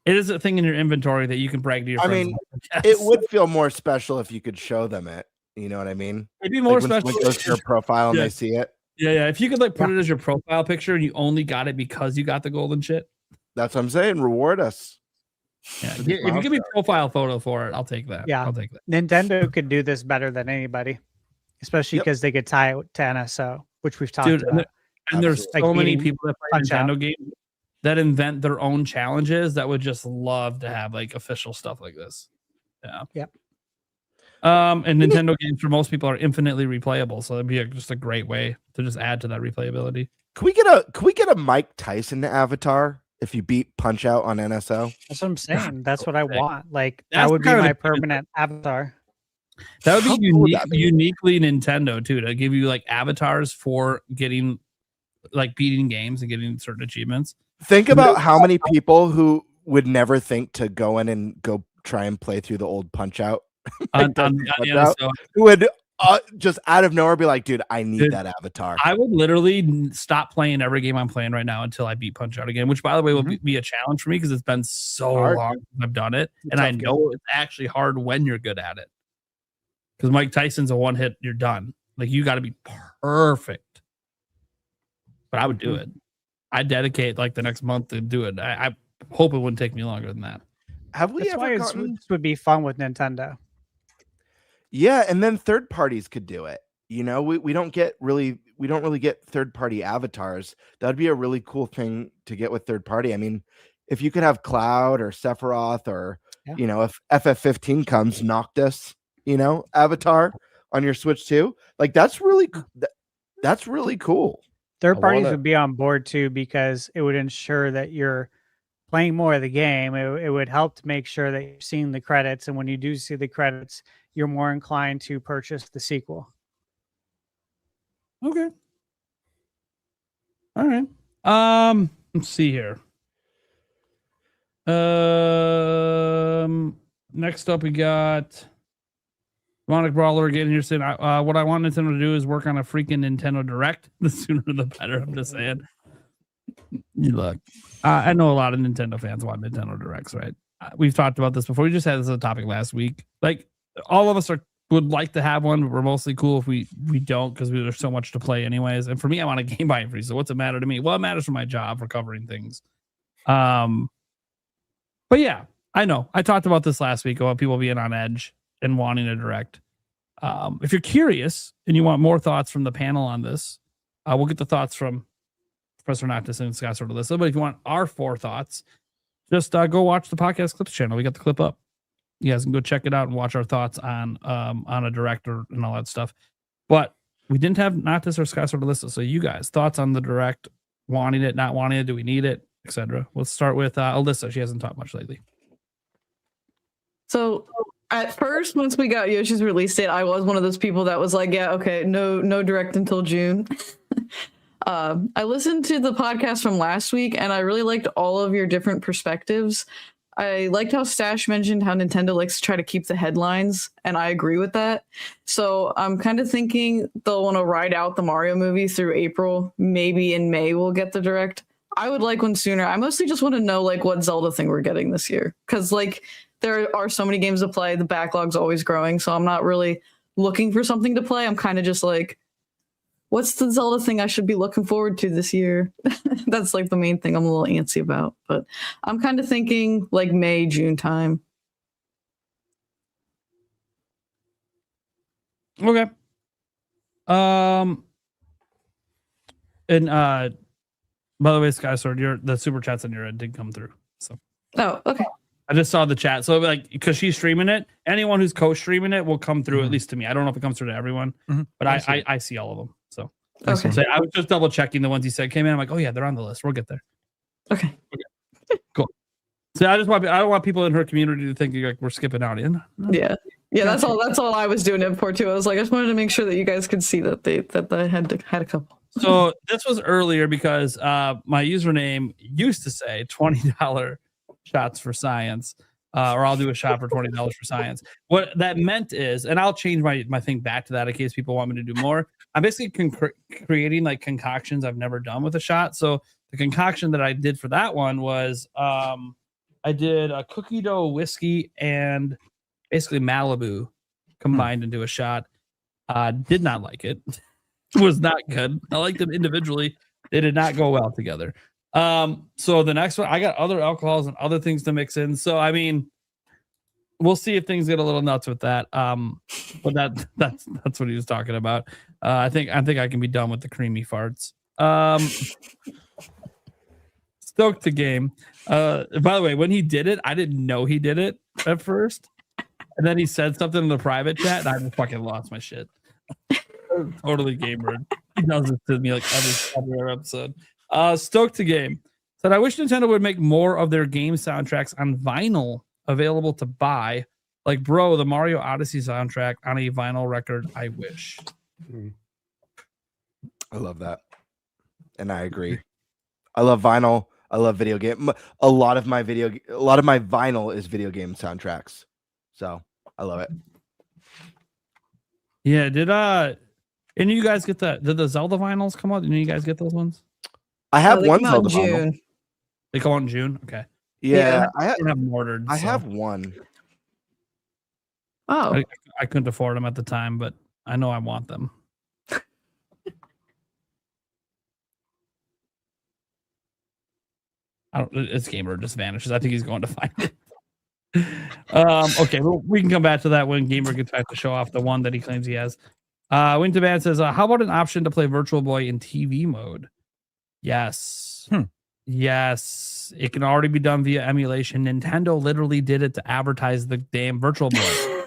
it is a thing in your inventory that you can brag to your friends. I mean, it would feel more special if you could show them it. You know what I mean? It'd be more special. When it goes to your profile and they see it. Yeah. If you could like put it as your profile picture and you only got it because you got the golden shit. That's what I'm saying. Reward us. Yeah. If you give me a profile photo for it, I'll take that. Yeah. I'll take that. Nintendo could do this better than anybody, especially because they could tie it to NSO, which we've talked about. And there's so many people that play Nintendo games that invent their own challenges that would just love to have like official stuff like this. Yeah. Yep. And Nintendo games for most people are infinitely replayable, so it'd be just a great way to just add to that replayability. Can we get a Mike Tyson avatar if you beat Punch Out on NSO? That's what I'm saying. That's what I want. Like That's that would be kind of my the- permanent avatar. That would How be cool would unique, that be? uniquely Nintendo too, to give you like avatars for getting like beating games and getting certain achievements. Think about how many people who would never think to go in and go try and play through the old Punch Out On the NSO. who would just out of nowhere be like, dude, I need that avatar. I would literally stop playing every game I'm playing right now until I beat Punch Out again, which by the way will be a challenge for me because it's been so long since I've done it. And I know it's actually hard when you're good at it. Because Mike Tyson's a one hit, you're done. Like you got to be perfect. But I would do it. I'd dedicate like the next month to do it. I hope it wouldn't take me longer than that. Have we That's why ever gotten... this would be fun with Nintendo. Yeah, and then third parties could do it. You know, we don't really get third party avatars. That would be a really cool thing to get with third party. I mean, if you could have Cloud or Sephiroth or you know, if FF15 comes, Noctis, you know, avatar on your Switch too. Like that's really cool. Third parties would be on board too because it would ensure that you're playing more of the game. It would help to make sure that you're seeing the credits, and when you do see the credits, you're more inclined to purchase the sequel. Okay. All right. Let's see here. Next up we got Demonic Brawler again here saying, what I want Nintendo to do is work on a freaking Nintendo Direct. The sooner the better, I'm just saying. You look. I know a lot of Nintendo fans want Nintendo Directs, right? We've talked about this before. We just had this as a topic last week. Like, all of us would like to have one, but we're mostly cool if we don't because there's so much to play anyways. And for me, I want a Game Buy free. So what's it matter to me? Well, it matters for my job for covering things. But yeah, I know. I talked about this last week about people being on edge and wanting a Direct. If you're curious and you want more thoughts from the panel on this, we'll get the thoughts from Professor Noctis and Scott sort of list. But if you want our 4 thoughts, just go watch the podcast clips channel. We got the clip up. You guys can go check it out and watch our thoughts on a director and all that stuff. But we didn't have Noctis or Scott sort of listed. So you guys, thoughts on the Direct, wanting it, not wanting it, do we need it, etc. Let's start with Alyssa. She hasn't talked much lately. So At first, once we got Yoshi's release date, I was one of those people that was like, yeah, okay, no direct until June. I listened to the podcast from last week, and I really liked all of your different perspectives. I liked how Stash mentioned how Nintendo likes to try to keep the headlines, and I agree with that. So I'm kind of thinking they'll want to ride out the Mario movie through April. Maybe in May we'll get the direct. I would like one sooner. I mostly just want to know like what Zelda thing we're getting this year, because like there are so many games to play. The backlog's always growing, so I'm not really looking for something to play. I'm kind of just like, what's the Zelda thing I should be looking forward to this year? That's like the main thing I'm a little antsy about. But I'm kind of thinking like May, June time. Okay. And by the way, SkySword, the super chats on your end did come through. So Oh, okay. I just saw the chat. So like, because she's streaming it, anyone who's co-streaming it will come through, at least to me. I don't know if it comes through to everyone, but I see all of them. So Okay. so I was just double checking the ones you said came in. I'm like, oh yeah, they're on the list. We'll get there. Okay. Cool. So I don't want people in her community to think like we're skipping out in. Yeah. That's all I was doing it for too. I was like, I just wanted to make sure that you guys could see that I had a couple. So this was earlier because my username used to say $20 shots for science, or I'll do a shot for $20 for science. What that meant is, and I'll change my thing back to that in case people want me to do more. I'm basically creating like concoctions I've never done with a shot. So the concoction that I did for that one was I did a cookie dough whiskey and basically Malibu combined into a shot. Did not like it. Was not good. I liked them individually. They did not go well together. So the next one, I got other alcohols and other things to mix in. So I mean, we'll see if things get a little nuts with that. But that's what he was talking about. I think I can be done with the creamy farts. Stoked the game. By the way, when he did it, I didn't know he did it at first. And then he said something in the private chat, and I just fucking lost my shit. Totally gamer. He does it to me like every episode. Stoked the game. Said, I wish Nintendo would make more of their game soundtracks on vinyl available to buy. Like, bro, the Mario Odyssey soundtrack on a vinyl record, I wish. I love that. And I agree. I love vinyl. I love video game. A lot of my vinyl is video game soundtracks. So I love it. Yeah, and you guys get did the Zelda vinyls come out? Did you guys get those ones? I have they one come out in Zelda vinyl. June. They come out in June? Okay. Yeah, I have them ordered. I so have one. Oh, I couldn't afford them at the time, but I know I want them. This gamer just vanishes. I think he's going to find it. Okay, well, we can come back to that when Gamer gets back to show off the one that he claims he has. Winterman says, how about an option to play Virtual Boy in TV mode? Yes. Yes. It can already be done via emulation. Nintendo literally did it to advertise the damn Virtual Boy.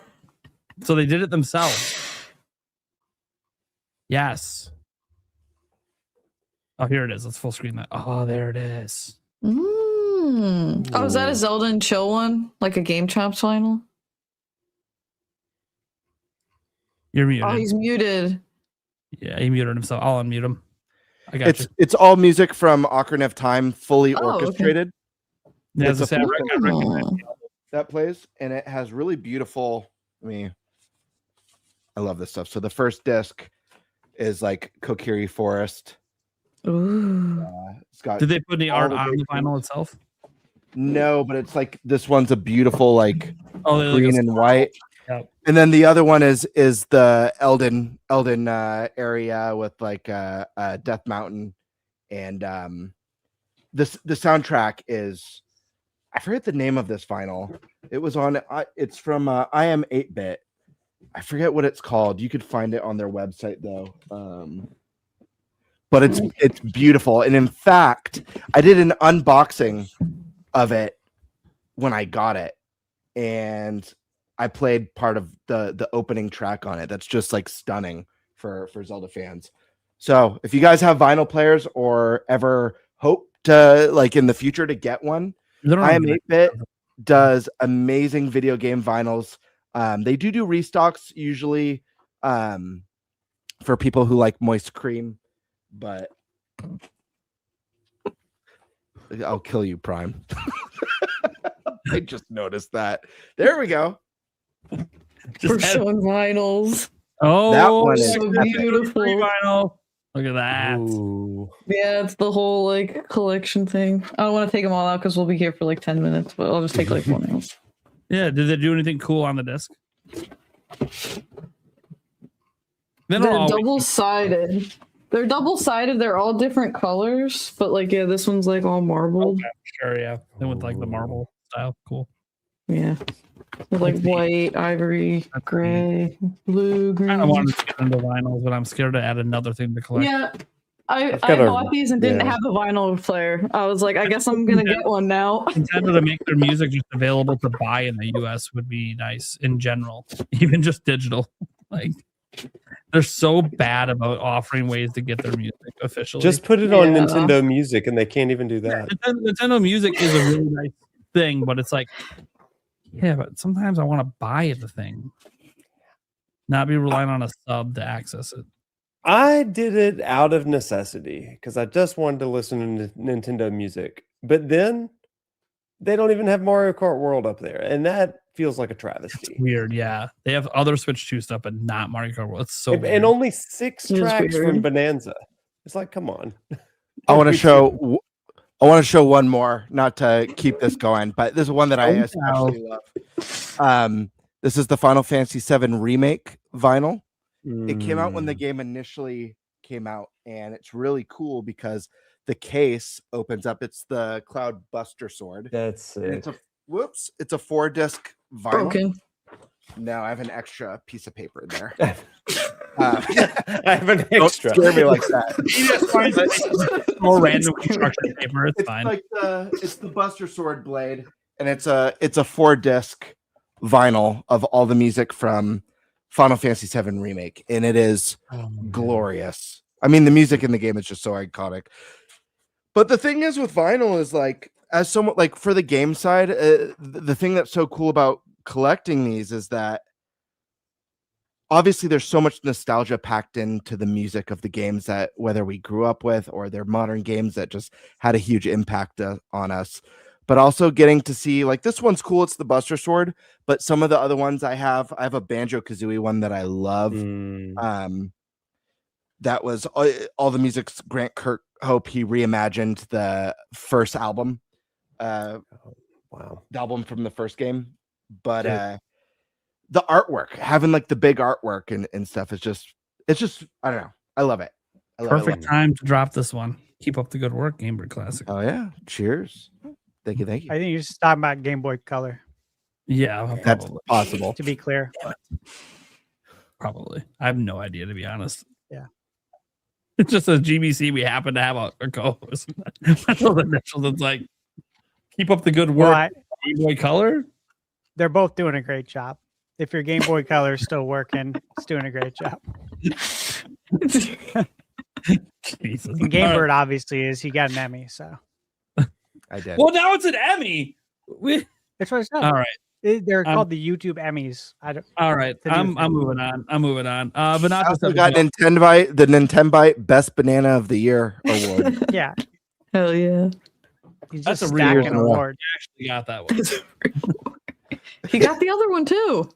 So they did it themselves. Yes. Oh, here it is. Let's full screen that. Oh, there it is. Oh, is that a Zelda and Chill one? Like a Game Chops final? You're muted. Oh, he's muted. Yeah, he muted himself. I'll unmute him. I got you. It's all music from Ocarina of Time, fully orchestrated. Yeah, It's as I a said, full- I recognize that plays, and it has really beautiful. I love this stuff. So the first disc is like Kokiri Forest. Ooh. It's got Did they put any all art the on great the vinyl itself? No, but it's like this one's a beautiful like Oh, green and white. Yep. And then the other one is the Elden area with like Death Mountain, and the soundtrack is, I forget the name of this vinyl. It was on it's from I Am 8-Bit. I forget what it's called. You could find it on their website though. But it's beautiful, and in fact, I did an unboxing of it when I got it, and I played part of the opening track on it. That's just like stunning for Zelda fans. So if you guys have vinyl players or ever hope to like in the future to get one, I Am 8-Bit does amazing video game vinyls. They do restocks usually for people who like moist cream, but I'll kill you, Prime. I just noticed that. There we go. For showing vinyls. Oh, That one is So epic. beautiful. Vinyl. Look at that. Ooh. Yeah, it's the whole like collection thing. I don't want to take them all out because we'll be here for like 10 minutes, but I'll just take like one out. Yeah, did they do anything cool on the disc? They're double-sided. They're double-sided. They're all different colors, but like yeah, this one's like all marbled. Okay, sure, yeah. They went like the marble style. Cool. Yeah. With, like white, ivory, gray, blue, green. I don't want to get into vinyls, but I'm scared to add another thing to collect. Yeah. I got a- bought these and didn't yeah. have a vinyl player. I was like, I guess I'm gonna get one now. Nintendo to make their music just available to buy in the US would be nice in general, even just digital. Like they're so bad about offering ways to get their music officially. Just put it on Yeah. Nintendo Music, and they can't even do that. Nintendo Music is a really nice thing, but it's like, yeah, but sometimes I want to buy the thing, not be relying on a sub to access it. I did it out of necessity because I just wanted to listen to Nintendo Music. But then they don't even have Mario Kart World up there, and that feels like a travesty. Weird, yeah. They have other Switch 2 stuff, but not Mario Kart World. It's so And weird. only 6 It is tracks from weird. Bonanza. It's like, come on. I want to show one more, not to keep this going, but this is one that I especially love. This is the Final Fantasy VII Remake vinyl. It came out when the game initially came out, and it's really cool because the case opens up. It's the Cloud Buster Sword. That's And it. it's a 4-disc vinyl. Broken. No, I have an extra piece of paper in there. I have an Don't extra. scare me like that. More random construction paper. It's It's fine. like it's the Buster Sword blade, and it's a 4-disc vinyl of all the music from Final Fantasy VII Remake, and it is glorious. I mean, the music in the game is just so iconic. But the thing is with vinyl is like, as someone like for the game side, the thing that's so cool about collecting these is that obviously there's so much nostalgia packed into the music of the games that whether we grew up with or they're modern games that just had a huge impact on us. But also getting to see like this one's cool. It's the Buster Sword, but some of the other ones I have a Banjo-Kazooie one that I love. That was all the music's Grant Kirkhope. He reimagined the first album. Wow. The album from the first game. But the artwork, having like the big artwork and stuff is just I don't know. I love it. Perfect time to drop this one. Keep up the good work, Game Boy Classic. Oh yeah. Cheers. Thank you. I think you're just talking about Game Boy Color, Yeah, That's probably. possible. to be clear. Probably. I have no idea, to be honest. Yeah. It's just a GBC. We happen to have a co-host. That's all the initials. It's like, keep up the good work. Well, Game Boy Color. they're both doing a great job. If your Game Boy Color is still working, it's doing a great job. Jesus. And Game Bird obviously is. He got an Emmy, so I did. Well, now it's an Emmy. that's what I said. All right. They're called the YouTube Emmys. I don't. All right. To do I'm with moving on. But not I just also got Nintenbyte, the Nintenbyte Best Banana of the Year award. Yeah, Hell yeah. he's That's just a really stacking good one. awards. actually got that one. He got the other one too.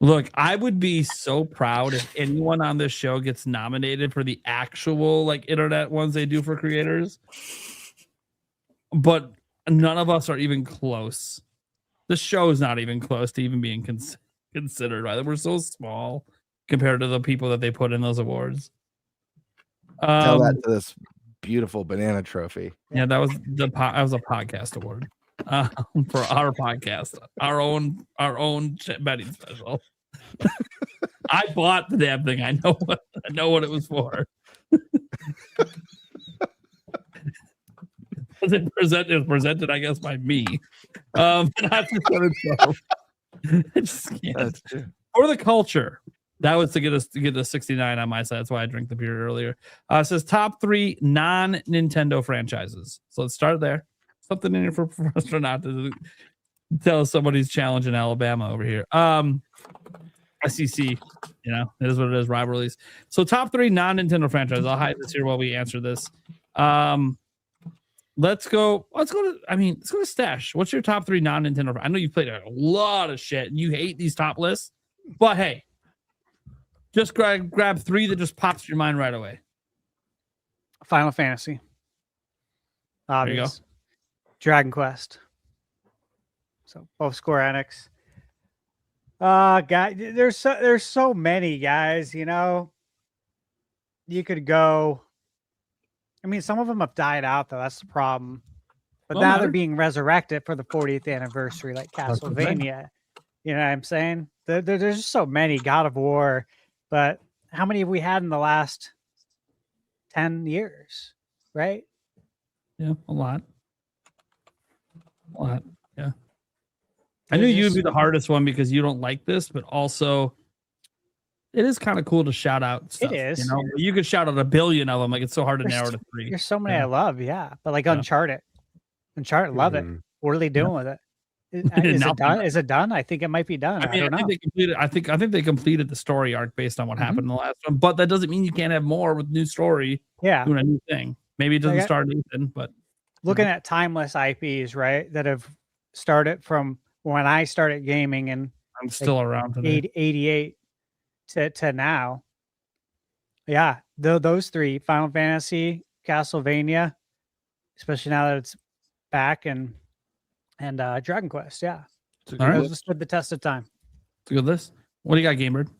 Look, I would be so proud if anyone on this show gets nominated for the actual like internet ones they do for creators. But none of us are even close. The show is not even close to even being considered. Right? We're so small compared to the people that they put in those awards. Tell that to this beautiful banana trophy. Yeah, that was that was a podcast award for our podcast, our own betting special. I bought the damn thing. I know what it was for. It was presented, I guess, by me. Not the just That's true. for the culture. That was to get the 69 on my side. That's why I drank the beer earlier. It says top 3 non-Nintendo franchises. So let's start there. Something in here for us or not. Tell somebody's challenging Alabama over here. SEC, you know, it is what it is. Rivalries. So top 3 non-Nintendo franchises. I'll hide this here while we answer this. Let's go to Stash. What's your top 3 non-Nintendo? I know you've played a lot of shit and you hate these top lists, but hey, just grab 3 that just pops your mind right away. Final Fantasy. Obvious. There you go. Dragon Quest. So both Square Enix. Guys, there's so many, guys, you know. You could go. I mean, some of them have died out though. That's the problem. But now they're being resurrected for the 40th anniversary, like Castlevania. You know what I'm saying? There's just so many. God of War, but how many have we had in the last 10 years? Right? Yeah, a lot. Yeah. I knew you'd be the hardest one because you don't like this, but also it is kind of cool to shout out stuff. It is. You know, you could shout out a billion of them. Like it's so hard to narrow to 3. There's so many I love, yeah. But like Uncharted, love it. What are they doing with it? Is it done? Is it done? I think it might be done. I mean, I think they completed. I think they completed the story arc based on what happened in the last one. But that doesn't mean you can't have more with new story. Yeah, doing a new thing. Maybe it doesn't start Ethan, but looking at timeless IPs, right? That have started from when I started gaming and I'm still around today. 88 to now. Yeah, those 3: Final Fantasy, Castlevania, especially now that it's back, and Dragon Quest. Yeah, those stood the test of time. It's a good list. What do you got, Gamebird?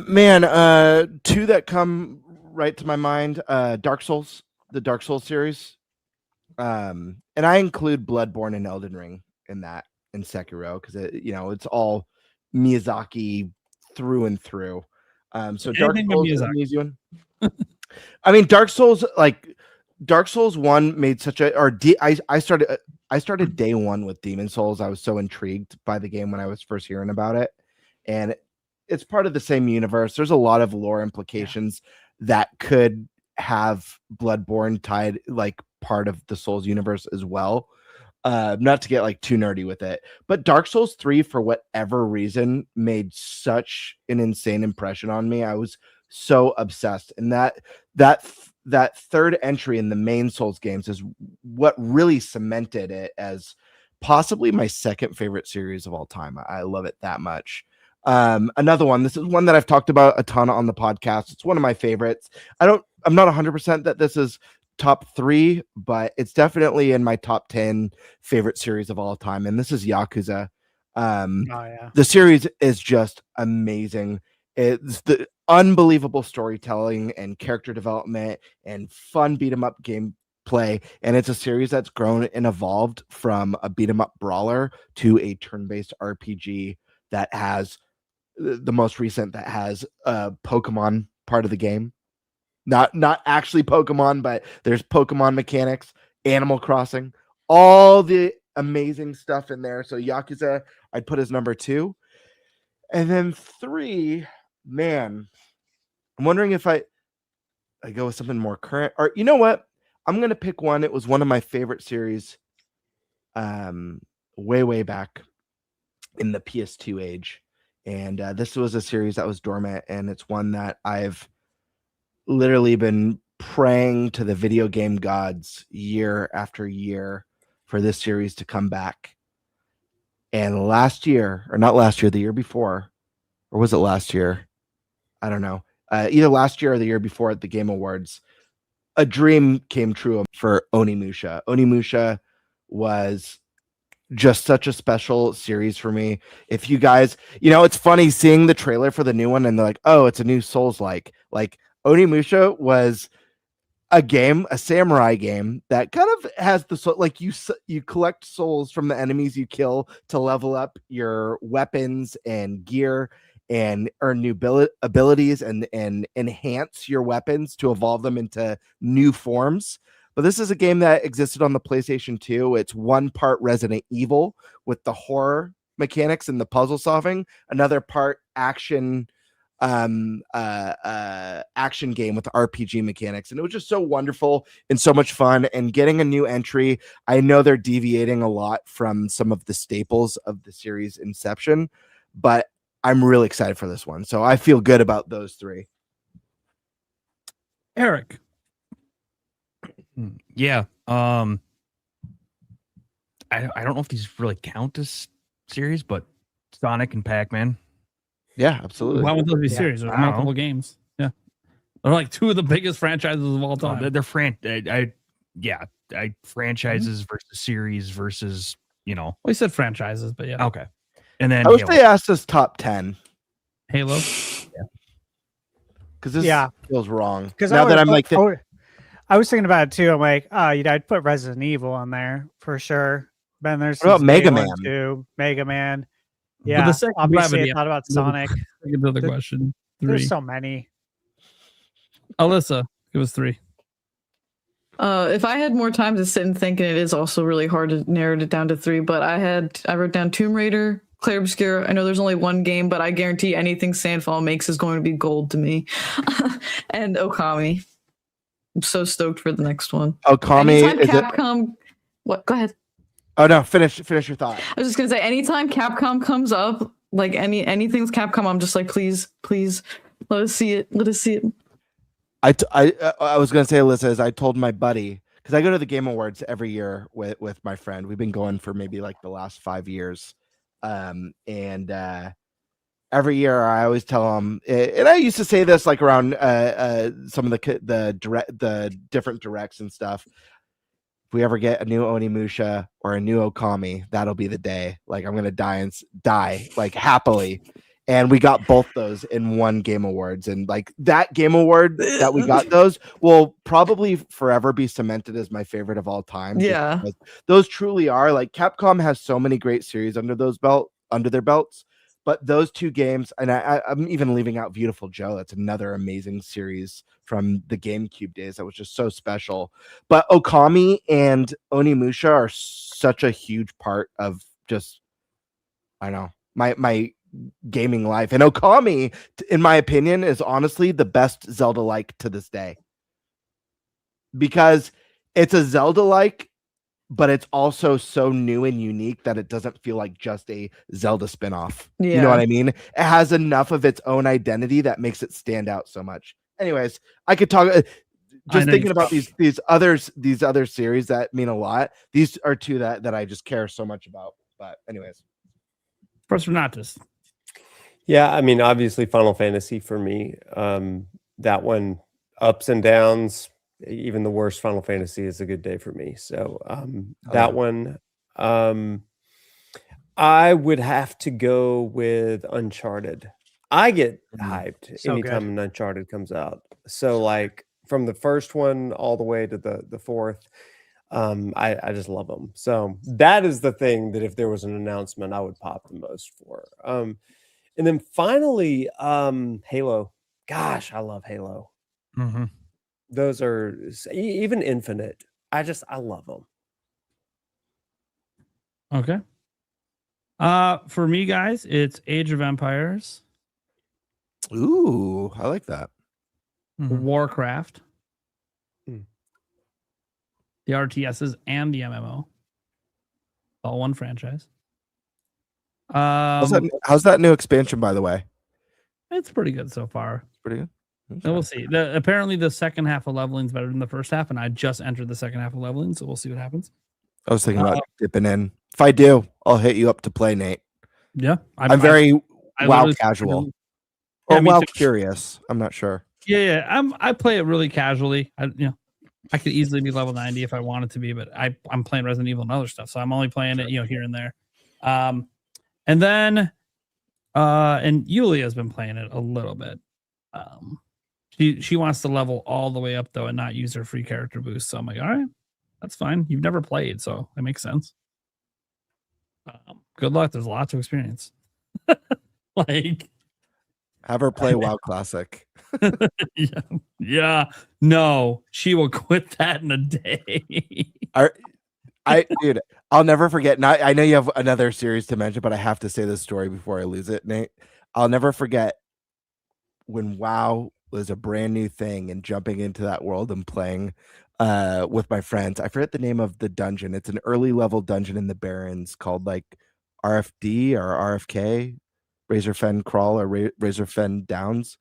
Man, 2 that come right to my mind. Dark Souls, the Dark Souls series. And I include Bloodborne and Elden Ring in that, in Sekiro, because it's all Miyazaki through and through. So Dark Souls is an easy one. I mean, Dark Souls 1 made such a, I started day 1 with Demon Souls. I was so intrigued by the game when I was first hearing about it, and it's part of the same universe. There's a lot of lore implications that could have Bloodborne tied like part of the Souls universe as well. Not to get like too nerdy with it, but Dark Souls 3, for whatever reason, made such an insane impression on me. I was so obsessed, and that third entry in the main Souls games is what really cemented it as possibly my second favorite series of all time. I love it that much. Another one, this is one that I've talked about a ton on the podcast. It's one of my favorites. I'm not 100% that this is top 3, but it's definitely in my top 10 favorite series of all time, and this is Yakuza. The series is just amazing. It's the unbelievable storytelling and character development and fun beat 'em up gameplay, and it's a series that's grown and evolved from a beat 'em up brawler to a turn-based RPG that has the most recent that has a Pokemon part of the game. Not actually Pokemon, but there's Pokemon mechanics, Animal Crossing, all the amazing stuff in there. So Yakuza, I'd put as number 2. And then 3, man, I'm wondering if I go with something more current. Or you know what? I'm going to pick one. It was one of my favorite series way back in the PS2 age. And this was a series that was dormant, and it's one that I've literally been praying to the video game gods year after year for this series to come back. And last year, or not last year, the year before, or was it last year? I don't know. Either last year or the year before at the Game Awards, a dream came true for Onimusha. Onimusha was just such a special series for me. If you guys, it's funny seeing the trailer for the new one and they're like, oh, it's a new Souls-like. Like Onimusha was a samurai game that kind of has the soul, like you collect souls from the enemies you kill to level up your weapons and gear and earn new abilities and enhance your weapons to evolve them into new forms. But this is a game that existed on the PlayStation 2. It's one part Resident Evil with the horror mechanics and the puzzle solving, another part action action game with RPG mechanics, and it was just so wonderful and so much fun. And getting a new entry, I know they're deviating a lot from some of the staples of the series Inception, but I'm really excited for this one, so I feel good about those three. Eric. Yeah. I don't know if these really count as series, but Sonic and Pac-Man. Yeah, absolutely. Why would those be Yeah, series? There's I don't multiple games. Yeah. They're like two of the biggest franchises of all time. They're franchises versus series versus, Well, you said franchises, but yeah. Okay. And then I wish Halo. they asked us top 10 Halo. because this Yeah. feels wrong. Because Now that I'm like, I was thinking about it too. I'm like, I'd put Resident Evil on there for sure. Then there's What about some Mega day one, Man? too. Mega Man. But Yeah, the second obviously gravity- I thought about Sonic. Another There- question. 3. There's so many. Alyssa, give us 3. If I had more time to sit and think, and it is also really hard to narrow it down to 3, but I wrote down Tomb Raider, Clair Obscura. I know there's only one game, but I guarantee anything Sandfall makes is going to be gold to me. And Okami. I'm so stoked for the next one. Okami Anytime is it? Capcom. What? Go ahead. Oh no, finish your thought. I was just gonna say, anytime Capcom comes up, like anything's Capcom, I'm just like, please, let us see it. Let us see it. I was gonna say, Alyssa, is I told my buddy, because I go to the Game Awards every year with my friend. We've been going for maybe like the last 5 years, and every year I always tell him, and I used to say this like around some of the different directs and stuff. If we ever get a new Onimusha or a new Okami, that'll be the day. Like I'm gonna die like happily. And we got both those in one Game Awards, and like that Game Award that we got those will probably forever be cemented as my favorite of all time. Yeah. Those truly are. Like Capcom has so many great series under their belts, but those two games, and I'm even leaving out Beautiful Joe. That's another amazing series from the GameCube days that was just so special. But Okami and Onimusha are such a huge part of just, I know, my gaming life. And Okami, in my opinion, is honestly the best Zelda-like to this day. Because it's a Zelda-like, but it's also so new and unique that it doesn't feel like just a Zelda spinoff. Yeah. You know what I mean? It has enough of its own identity that makes it stand out so much. Anyways, I could talk just thinking about these other series that mean a lot. These are two that I just care so much about. But anyways. First, we're not just. Yeah, I mean, obviously, Final Fantasy for me. That one, ups and downs. Even the worst Final Fantasy is a good day for me. So that one, I would have to go with Uncharted. I get hyped So anytime an Uncharted comes out. So like from the first one all the way to the fourth, I just love them. So that is the thing that if there was an announcement, I would pop the most for. And then finally, Halo. Gosh, I love Halo. Mm-hmm. Those are even Infinite. I love them. Okay. For me, guys, it's Age of Empires, Ooh, I like that. Warcraft, Mm. the RTSs, and the MMO. All one franchise. How's that new expansion, by the way? It's pretty good so far. Pretty good. And we'll see. Apparently, the second half of leveling is better than the first half, and I just entered the second half of leveling, so we'll see what happens. I was thinking about dipping in. If I do, I'll hit you up to play, Nate. Yeah, I'm very I WoW literally- casual Yeah, or me WoW too. curious. I'm not sure. Yeah. I play it really casually. I could easily be level 90 if I wanted to be, but I'm playing Resident Evil and other stuff, so I'm only playing it, here and there. And then, and Yulia's been playing it a little bit. She wants to level all the way up though and not use her free character boost. So I'm like, all right, that's fine. You've never played, so that makes sense. Good luck. There's a lot to experience. Like, Have her play WoW Classic. yeah. No, she will quit that in a day. Dude, I'll never forget. Now, I know you have another series to mention, but I have to say this story before I lose it, Nate. I'll never forget when WoW was a brand new thing and jumping into that world and playing with my friends. I forget the name of the dungeon. It's an early level dungeon in the Barrens called like RFD or RFK, Razorfen Crawl or Razorfen Downs.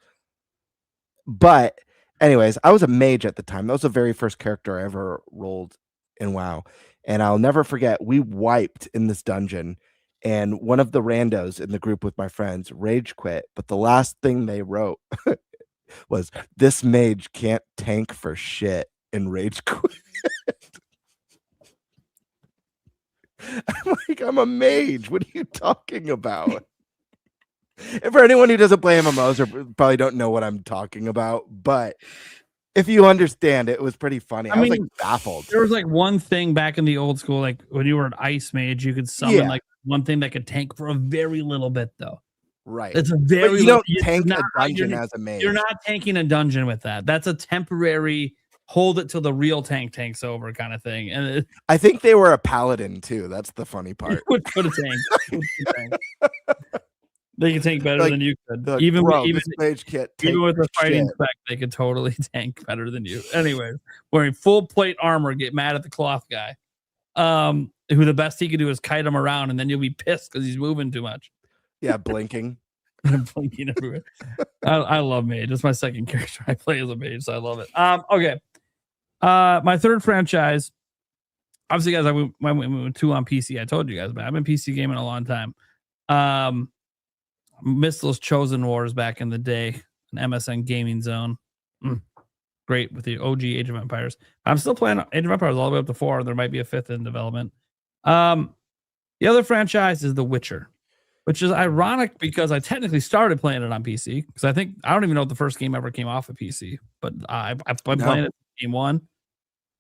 But anyways, I was a mage at the time. That was the very first character I ever rolled in WoW. And I'll never forget, we wiped in this dungeon, and one of the randos in the group with my friends rage quit. But the last thing they wrote was, "This mage can't tank for shit," and rage quit. I'm like, I'm a mage. What are you talking about? And for anyone who doesn't play MMOs or probably don't know what I'm talking about, but if you understand, it was pretty funny. I was like baffled. There was like one thing back in the old school, like when you were an ice mage, you could summon like one thing that could tank for a very little bit, though. Right. It's a very but you don't tank a dungeon as a mage. You're not tanking a dungeon with that. That's a temporary hold it till the real tank's over kind of thing. And I think they were a paladin too. That's the funny part. Would put a tank. They can tank better than you could. Like, even this mage can't tank even with the fighting shit. spec, they could totally tank better than you. Anyway, wearing full plate armor, get mad at the cloth guy. Who the best he could do is kite him around, and then you'll be pissed because he's moving too much. Yeah, blinking. Blinking everywhere. I love mage. It's my second character I play as a mage, so I love it. Okay. My third franchise. Obviously, guys, I went 2 on PC. I told you guys, but I've been PC gaming a long time. Missed those Chosen Wars back in the day, an MSN Gaming Zone. Great with the OG Age of Empires. I'm still playing Age of Empires all the way up to 4, and there might be a 5th in development. The other franchise is The Witcher, which is ironic because I technically started playing it on PC because I don't even know if the first game ever came off of PC, but I've been playing it game 1,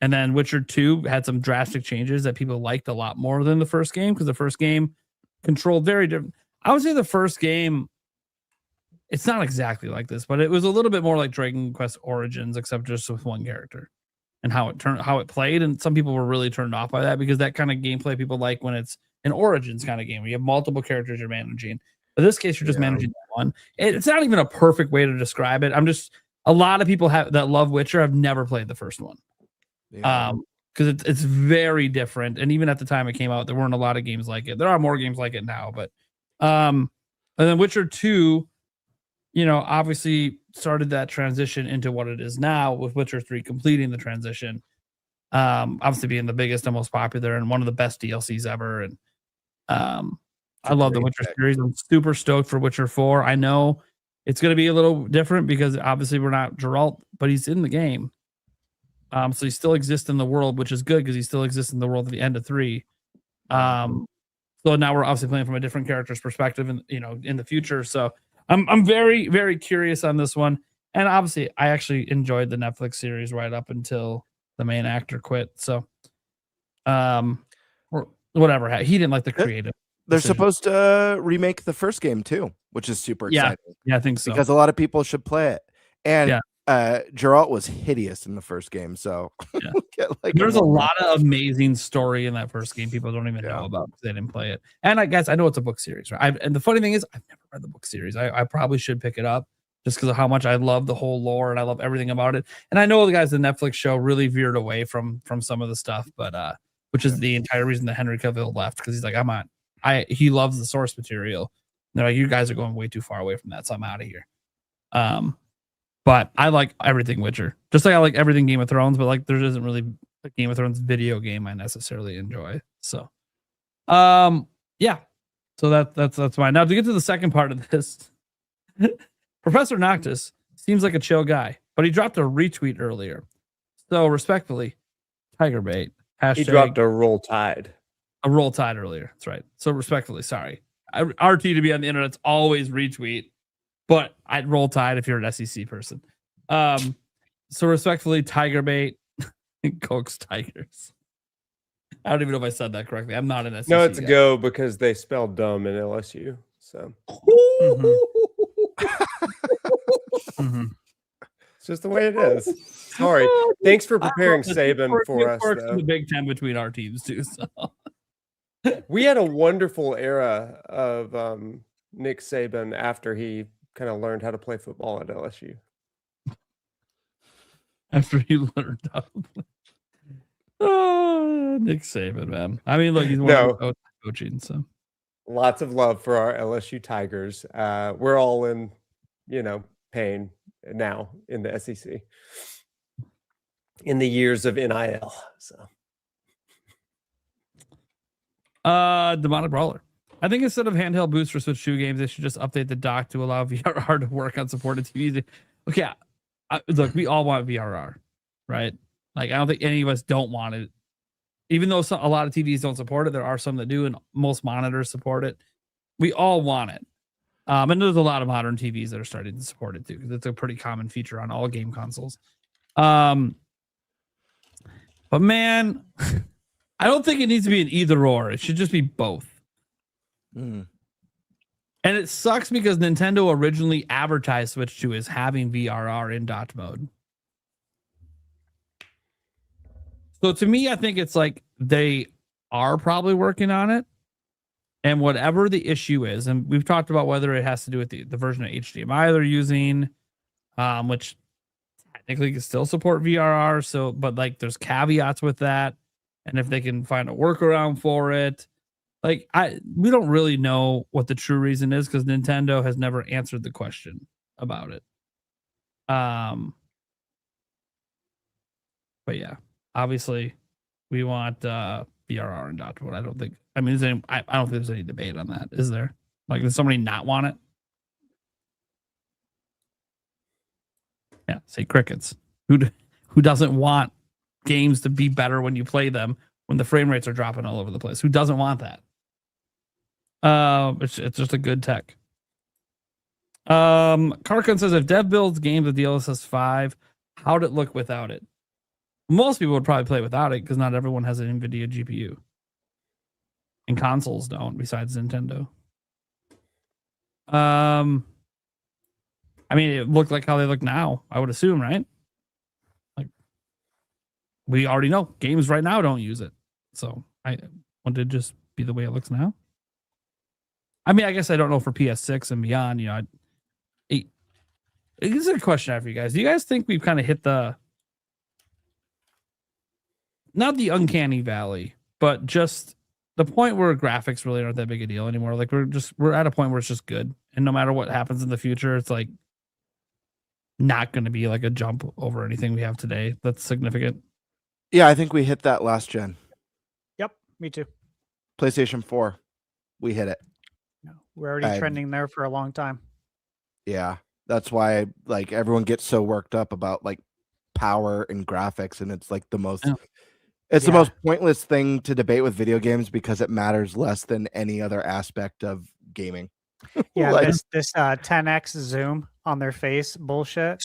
and then Witcher 2 had some drastic changes that people liked a lot more than the first game because the first game controlled very different. I would say the first game, it's not exactly like this, but it was a little bit more like Dragon Quest Origins, except just with one character and how it played. And some people were really turned off by that because that kind of gameplay people like when it's an Origins kind of game where you have multiple characters you're managing. But in this case, you're just managing one. It's not even a perfect way to describe it. A lot of people that love Witcher have never played the first one. Yeah. Because it's very different. And even at the time it came out, there weren't a lot of games like it. There are more games like it now, but and then Witcher 2, obviously started that transition into what it is now, with Witcher 3 completing the transition. Obviously being the biggest and most popular and one of the best DLCs ever. And I love the Witcher series. I'm super stoked for Witcher 4. I know it's going to be a little different because obviously we're not Geralt, but he's in the game. So he still exists in the world, which is good because he still exists in the world at the end of 3. So now we're obviously playing from a different character's perspective, and in the future. So I'm very, very curious on this one. And obviously, I actually enjoyed the Netflix series right up until the main actor quit. So, or whatever, he didn't like the creative. They're supposed to remake the first game too, which is super exciting. Yeah, I think so. Because a lot of people should play it. And Geralt was hideous in the first game, so there's a lot of amazing story in that first game people don't even know about because they didn't play it. And I guess I know it's a book series, right? And the funny thing is, I've never read the book series. I probably should pick it up just because of how much I love the whole lore and I love everything about it. And I know the guys, the Netflix show really veered away from some of the stuff, but which is the entire reason that Henry Cavill left, because he's like, he loves the source material. And they're like, you guys are going way too far away from that, so I'm out of here. But I like everything Witcher, just like I like everything Game of Thrones, but like there isn't really a Game of Thrones video game I necessarily enjoy. So, yeah. So that's mine. Now to get to the second part of this, Professor Noctis seems like a chill guy, but he dropped a retweet earlier. So respectfully, Tigerbait. He dropped a Roll Tide. A Roll Tide earlier. That's right. So respectfully, sorry. RT to be on the internet's always retweet. But I'd Roll Tide if you're an SEC person. So respectfully, Tigerbait coax Tigers. I don't even know if I said that correctly. I'm not an SEC. No, it's guy. a go because they spelled dumb in LSU. So it's just the way it is. Sorry. Thanks for preparing Saban for us. Though. The Big Ten between our teams too. So we had a wonderful era of Nick Saban after he kind of learned how to play football at LSU. After you learned how to play. Oh, Nick Saban, man. I mean, look, he's one of the coaching, so Lots of love for our LSU Tigers. We're all in, pain now in the SEC in the years of NIL. So, Demonic Brawler. I think instead of handheld boosts for Switch 2 games, they should just update the dock to allow VRR to work on supported TVs. Okay, look, we all want VRR, right? Like, I don't think any of us don't want it. Even though a lot of TVs don't support it, there are some that do, and most monitors support it. We all want it. And there's a lot of modern TVs that are starting to support it too, because it's a pretty common feature on all game consoles. But man, I don't think it needs to be an either or. It should just be both. And it sucks because Nintendo originally advertised Switch 2 as having VRR in dot mode. So to me, I think it's like they are probably working on it. And whatever the issue is, and we've talked about whether it has to do with the version of HDMI they're using, which technically can still support VRR. So, but like there's caveats with that. And if they can find a workaround for it, like we don't really know what the true reason is because Nintendo has never answered the question about it. But yeah, obviously we want VRR and dot mode. I don't think I don't think there's any debate on that, is there? Like, does somebody not want it? Yeah, say crickets. Who doesn't want games to be better when you play them when the frame rates are dropping all over the place? Who doesn't want that? It's just a good tech. Karkun says if Dev builds games with DLSS 5, how'd it look without it? Most people would probably play without it because not everyone has an NVIDIA GPU. And consoles don't, besides Nintendo. I mean, it looked like how they look now, I would assume, right? Like, we already know games right now don't use it. So I want it to just be the way it looks now. I mean, I guess I don't know for PS6 and beyond, this is a question I have for you guys. Do you guys think we've kind of hit not the uncanny valley, but just the point where graphics really aren't that big a deal anymore? Like we're at a point where it's just good. And no matter what happens in the future, it's like not going to be like a jump over anything we have today that's significant. Yeah, I think we hit that last gen. Yep, me too. PlayStation 4, we hit it. We're already trending there for a long time. Yeah, that's why like everyone gets so worked up about like power and graphics, and it's like the most the most pointless thing to debate with video games because it matters less than any other aspect of gaming. Yeah, like, this 10x zoom on their face bullshit.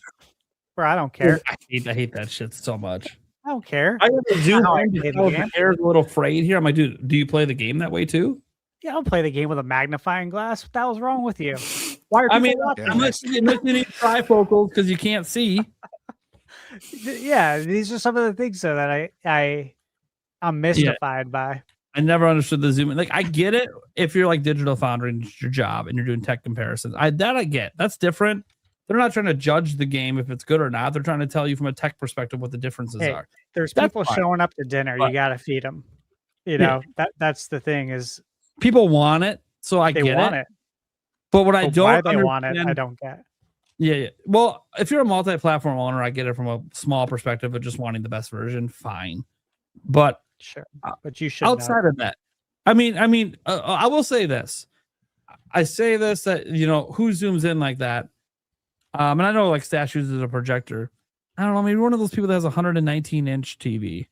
Bro, I don't care. I hate that shit so much. I don't care. I have to zoom in play because the game. the hair's a little frayed here. I'm like, dude, do you play the game that way too? Yeah, I'll play the game with a magnifying glass. What the hell's wrong with you? Why are people watching? Unless you need trifocals because you can't see. Yeah, these are some of the things so that I'm mystified by. I never understood the zoom in. Like, I get it if you're like Digital Foundry and it's your job and you're doing tech comparisons. I get. That's different. They're not trying to judge the game if it's good or not. They're trying to tell you from a tech perspective what the differences are. There's people showing up to dinner. You got to feed them. You know, that's the thing is people want it. So I get want it. But what I don't why they want it, I don't get. Yeah. Well, if you're a multi-platform owner, I get it from a small perspective of just wanting the best version. Fine. But sure. But you should outside of that. I mean, I will say this. I say this that, who zooms in like that? And I know like Stash uses a projector. I don't know, maybe one of those people that has a 119-inch TV.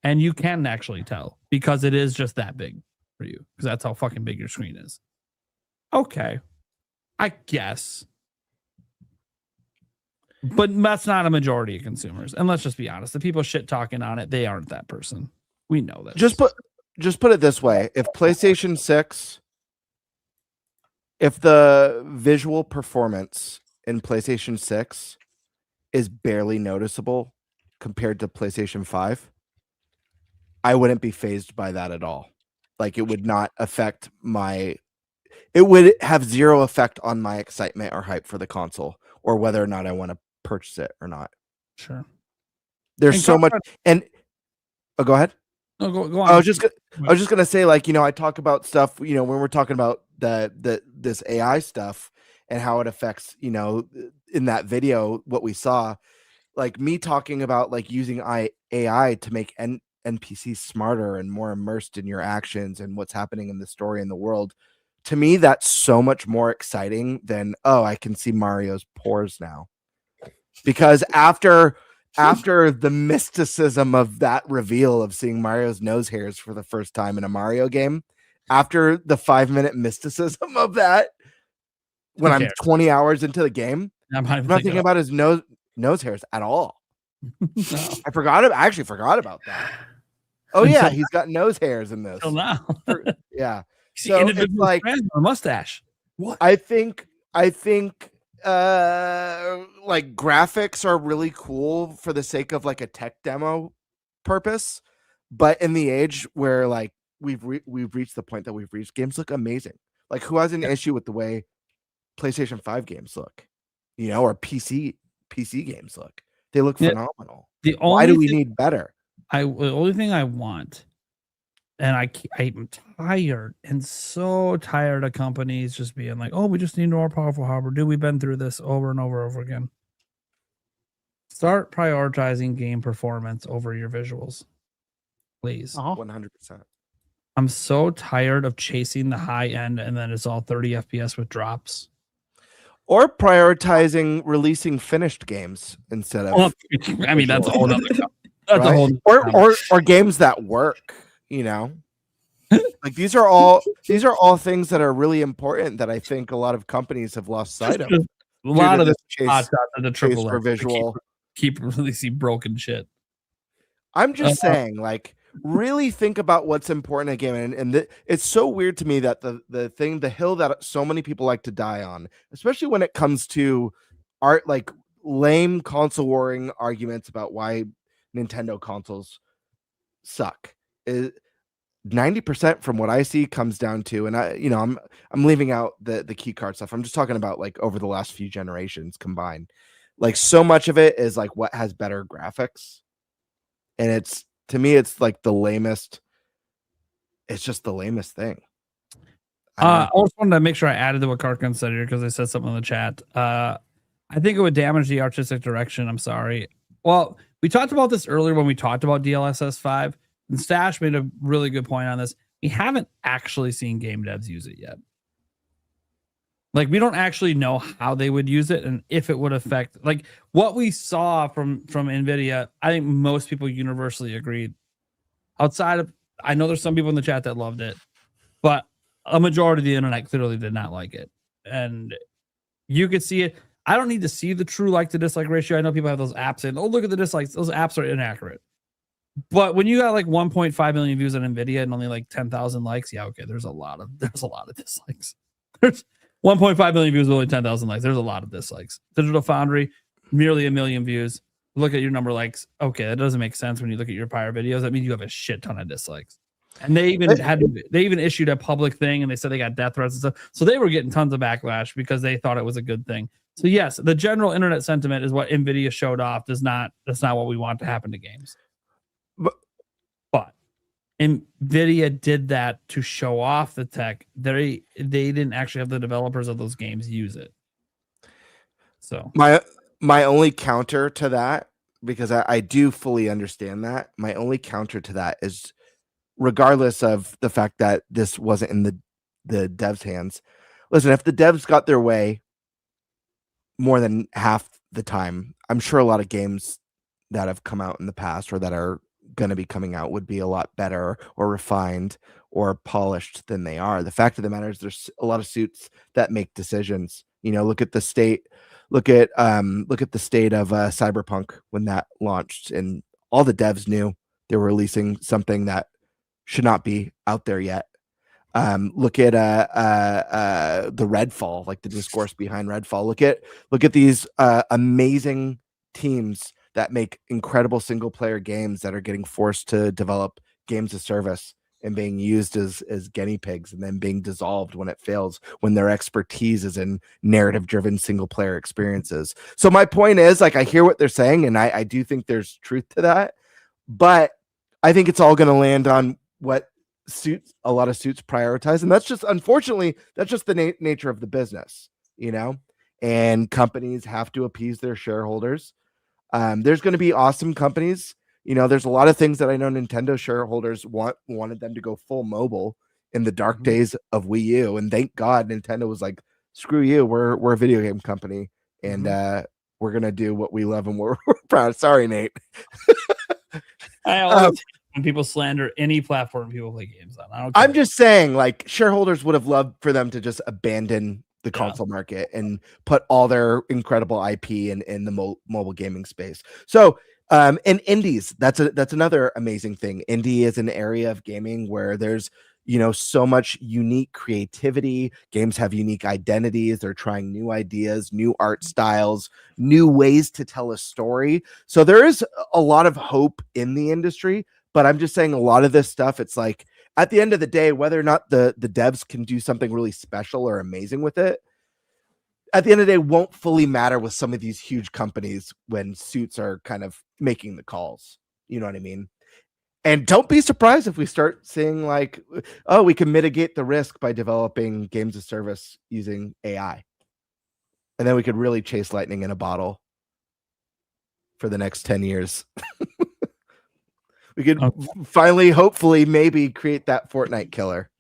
And you can actually tell because it is just that big for you. Because that's how fucking big your screen is. Okay. I guess. But that's not a majority of consumers. And let's just be honest. The people shit talking on it, they aren't that person. We know that. Just put it this way. If PlayStation 6, if the visual performance in PlayStation 6 is barely noticeable compared to PlayStation 5, I wouldn't be fazed by that at all. Like, it would not affect my would have zero effect on my excitement or hype for the console, or whether or not I want to purchase it or not. Sure. There's And so much, and go ahead. No, go on. I was just gonna say, like, I talk about stuff, when we're talking about this AI stuff and how it affects, in that video, what we saw, like me talking about like using AI to make NPCs smarter and more immersed in your actions and what's happening in the story and the world. To me, that's so much more exciting than, oh, I can see Mario's pores now. Because after the mysticism of that reveal of seeing Mario's nose hairs for the first time in a Mario game, after the 5-minute mysticism of that, when I'm 20 hours into the game, I'm not thinking about his nose hairs at all. No. I actually forgot about that. Oh yeah, he's got nose hairs in this. Until now. Yeah. So it's like a mustache. What? I think like graphics are really cool for the sake of like a tech demo purpose, but in the age where like we've reached the point that we've reached, games look amazing. Like, who has an issue with the way PlayStation 5 games look, or PC games look? They look phenomenal. Why do we need better? The only thing I want, and I'm tired and so tired of companies just being like, oh, we just need more powerful hardware. Dude, we've been through this over and over and over again. Start prioritizing game performance over your visuals, please. 100%. I'm so tired of chasing the high end and then it's all 30 FPS with drops. Or prioritizing releasing finished games instead of. Well, I mean, that's a whole other. That's right? a whole. Or games that work. Like these are all things that are really important that I think a lot of companies have lost sight of. A lot of this chase the triple for visual. Keep releasing broken shit. I'm just saying, like, really think about what's important in a game, and it's so weird to me that the hill that so many people like to die on, especially when it comes to art, like lame console warring arguments about why Nintendo consoles suck, is 90% from what I see comes down to, and I'm leaving out the key card stuff. I'm just talking about like over the last few generations combined. Like, so much of it is like what has better graphics, and to me it's like the lamest. It's just the lamest thing. I also wanted to make sure I added to what Karkin said here because I said something in the chat. I think it would damage the artistic direction. I'm sorry. Well, we talked about this earlier when we talked about DLSS 5, and Stash made a really good point on this. We haven't actually seen game devs use it yet. Like, we don't actually know how they would use it and if it would affect, like, what we saw from NVIDIA. I think most people universally agreed. Outside of, I know there's some people in the chat that loved it, but a majority of the internet clearly did not like it. And you could see it. I don't need to see the true like to dislike ratio. I know people have those apps saying, oh, look at the dislikes. Those apps are inaccurate. But when you got like 1.5 million views on NVIDIA and only like 10,000 likes, yeah, okay, there's a lot of dislikes. There's 1.5 million views, only 10,000 likes. There's a lot of dislikes. Digital Foundry, merely 1 million views. Look at your number of likes. Okay, that doesn't make sense when you look at your prior videos. That means you have a shit ton of dislikes. And they even issued a public thing, and they said they got death threats and stuff. So they were getting tons of backlash because they thought it was a good thing. So yes, the general internet sentiment is what NVIDIA showed off. That's not what we want to happen to games. But NVIDIA did that to show off the tech. They didn't actually have the developers of those games use it. So my only counter to that, because I do fully understand that, my only counter to that is, regardless of the fact that this wasn't in the devs' hands, listen, if the devs got their way more than half the time, I'm sure a lot of games that have come out in the past or that are going to be coming out would be a lot better or refined or polished than they are. The fact of the matter is there's a lot of suits that make decisions. Look at the state of Cyberpunk when that launched, and all the devs knew they were releasing something that should not be out there yet. Look at the Redfall, like the discourse behind Redfall. Look at these amazing teams that make incredible single player games that are getting forced to develop games of service and being used as guinea pigs and then being dissolved when it fails, when their expertise is in narrative driven single player experiences. So my point is, like, I hear what they're saying, and I do think there's truth to that, but I think it's all going to land on what a lot of suits prioritize. And that's just, unfortunately, that's just the nature of the business, and companies have to appease their shareholders. There's going to be awesome companies. There's a lot of things that I know Nintendo shareholders wanted them to go full mobile in the dark days of Wii U. And thank God Nintendo was like, screw you. We're a video game company, and we're going to do what we love and we're proud. Sorry, Nate. I always when people slander any platform people play games on. I'm just saying, like, shareholders would have loved for them to just abandon the console market and put all their incredible IP in the mobile gaming space. So, and indies, that's another amazing thing. Indie is an area of gaming where there's, so much unique creativity. Games have unique identities. They're trying new ideas, new art styles, new ways to tell a story. So there is a lot of hope in the industry, but I'm just saying a lot of this stuff, it's like, at the end of the day, whether or not the devs can do something really special or amazing with it, at the end of the day, won't fully matter with some of these huge companies when suits are kind of making the calls. You know what I mean? And don't be surprised if we start seeing like, oh, we can mitigate the risk by developing games of service using AI. And then we could really chase lightning in a bottle for the next 10 years. We could finally, hopefully, maybe create that Fortnite killer.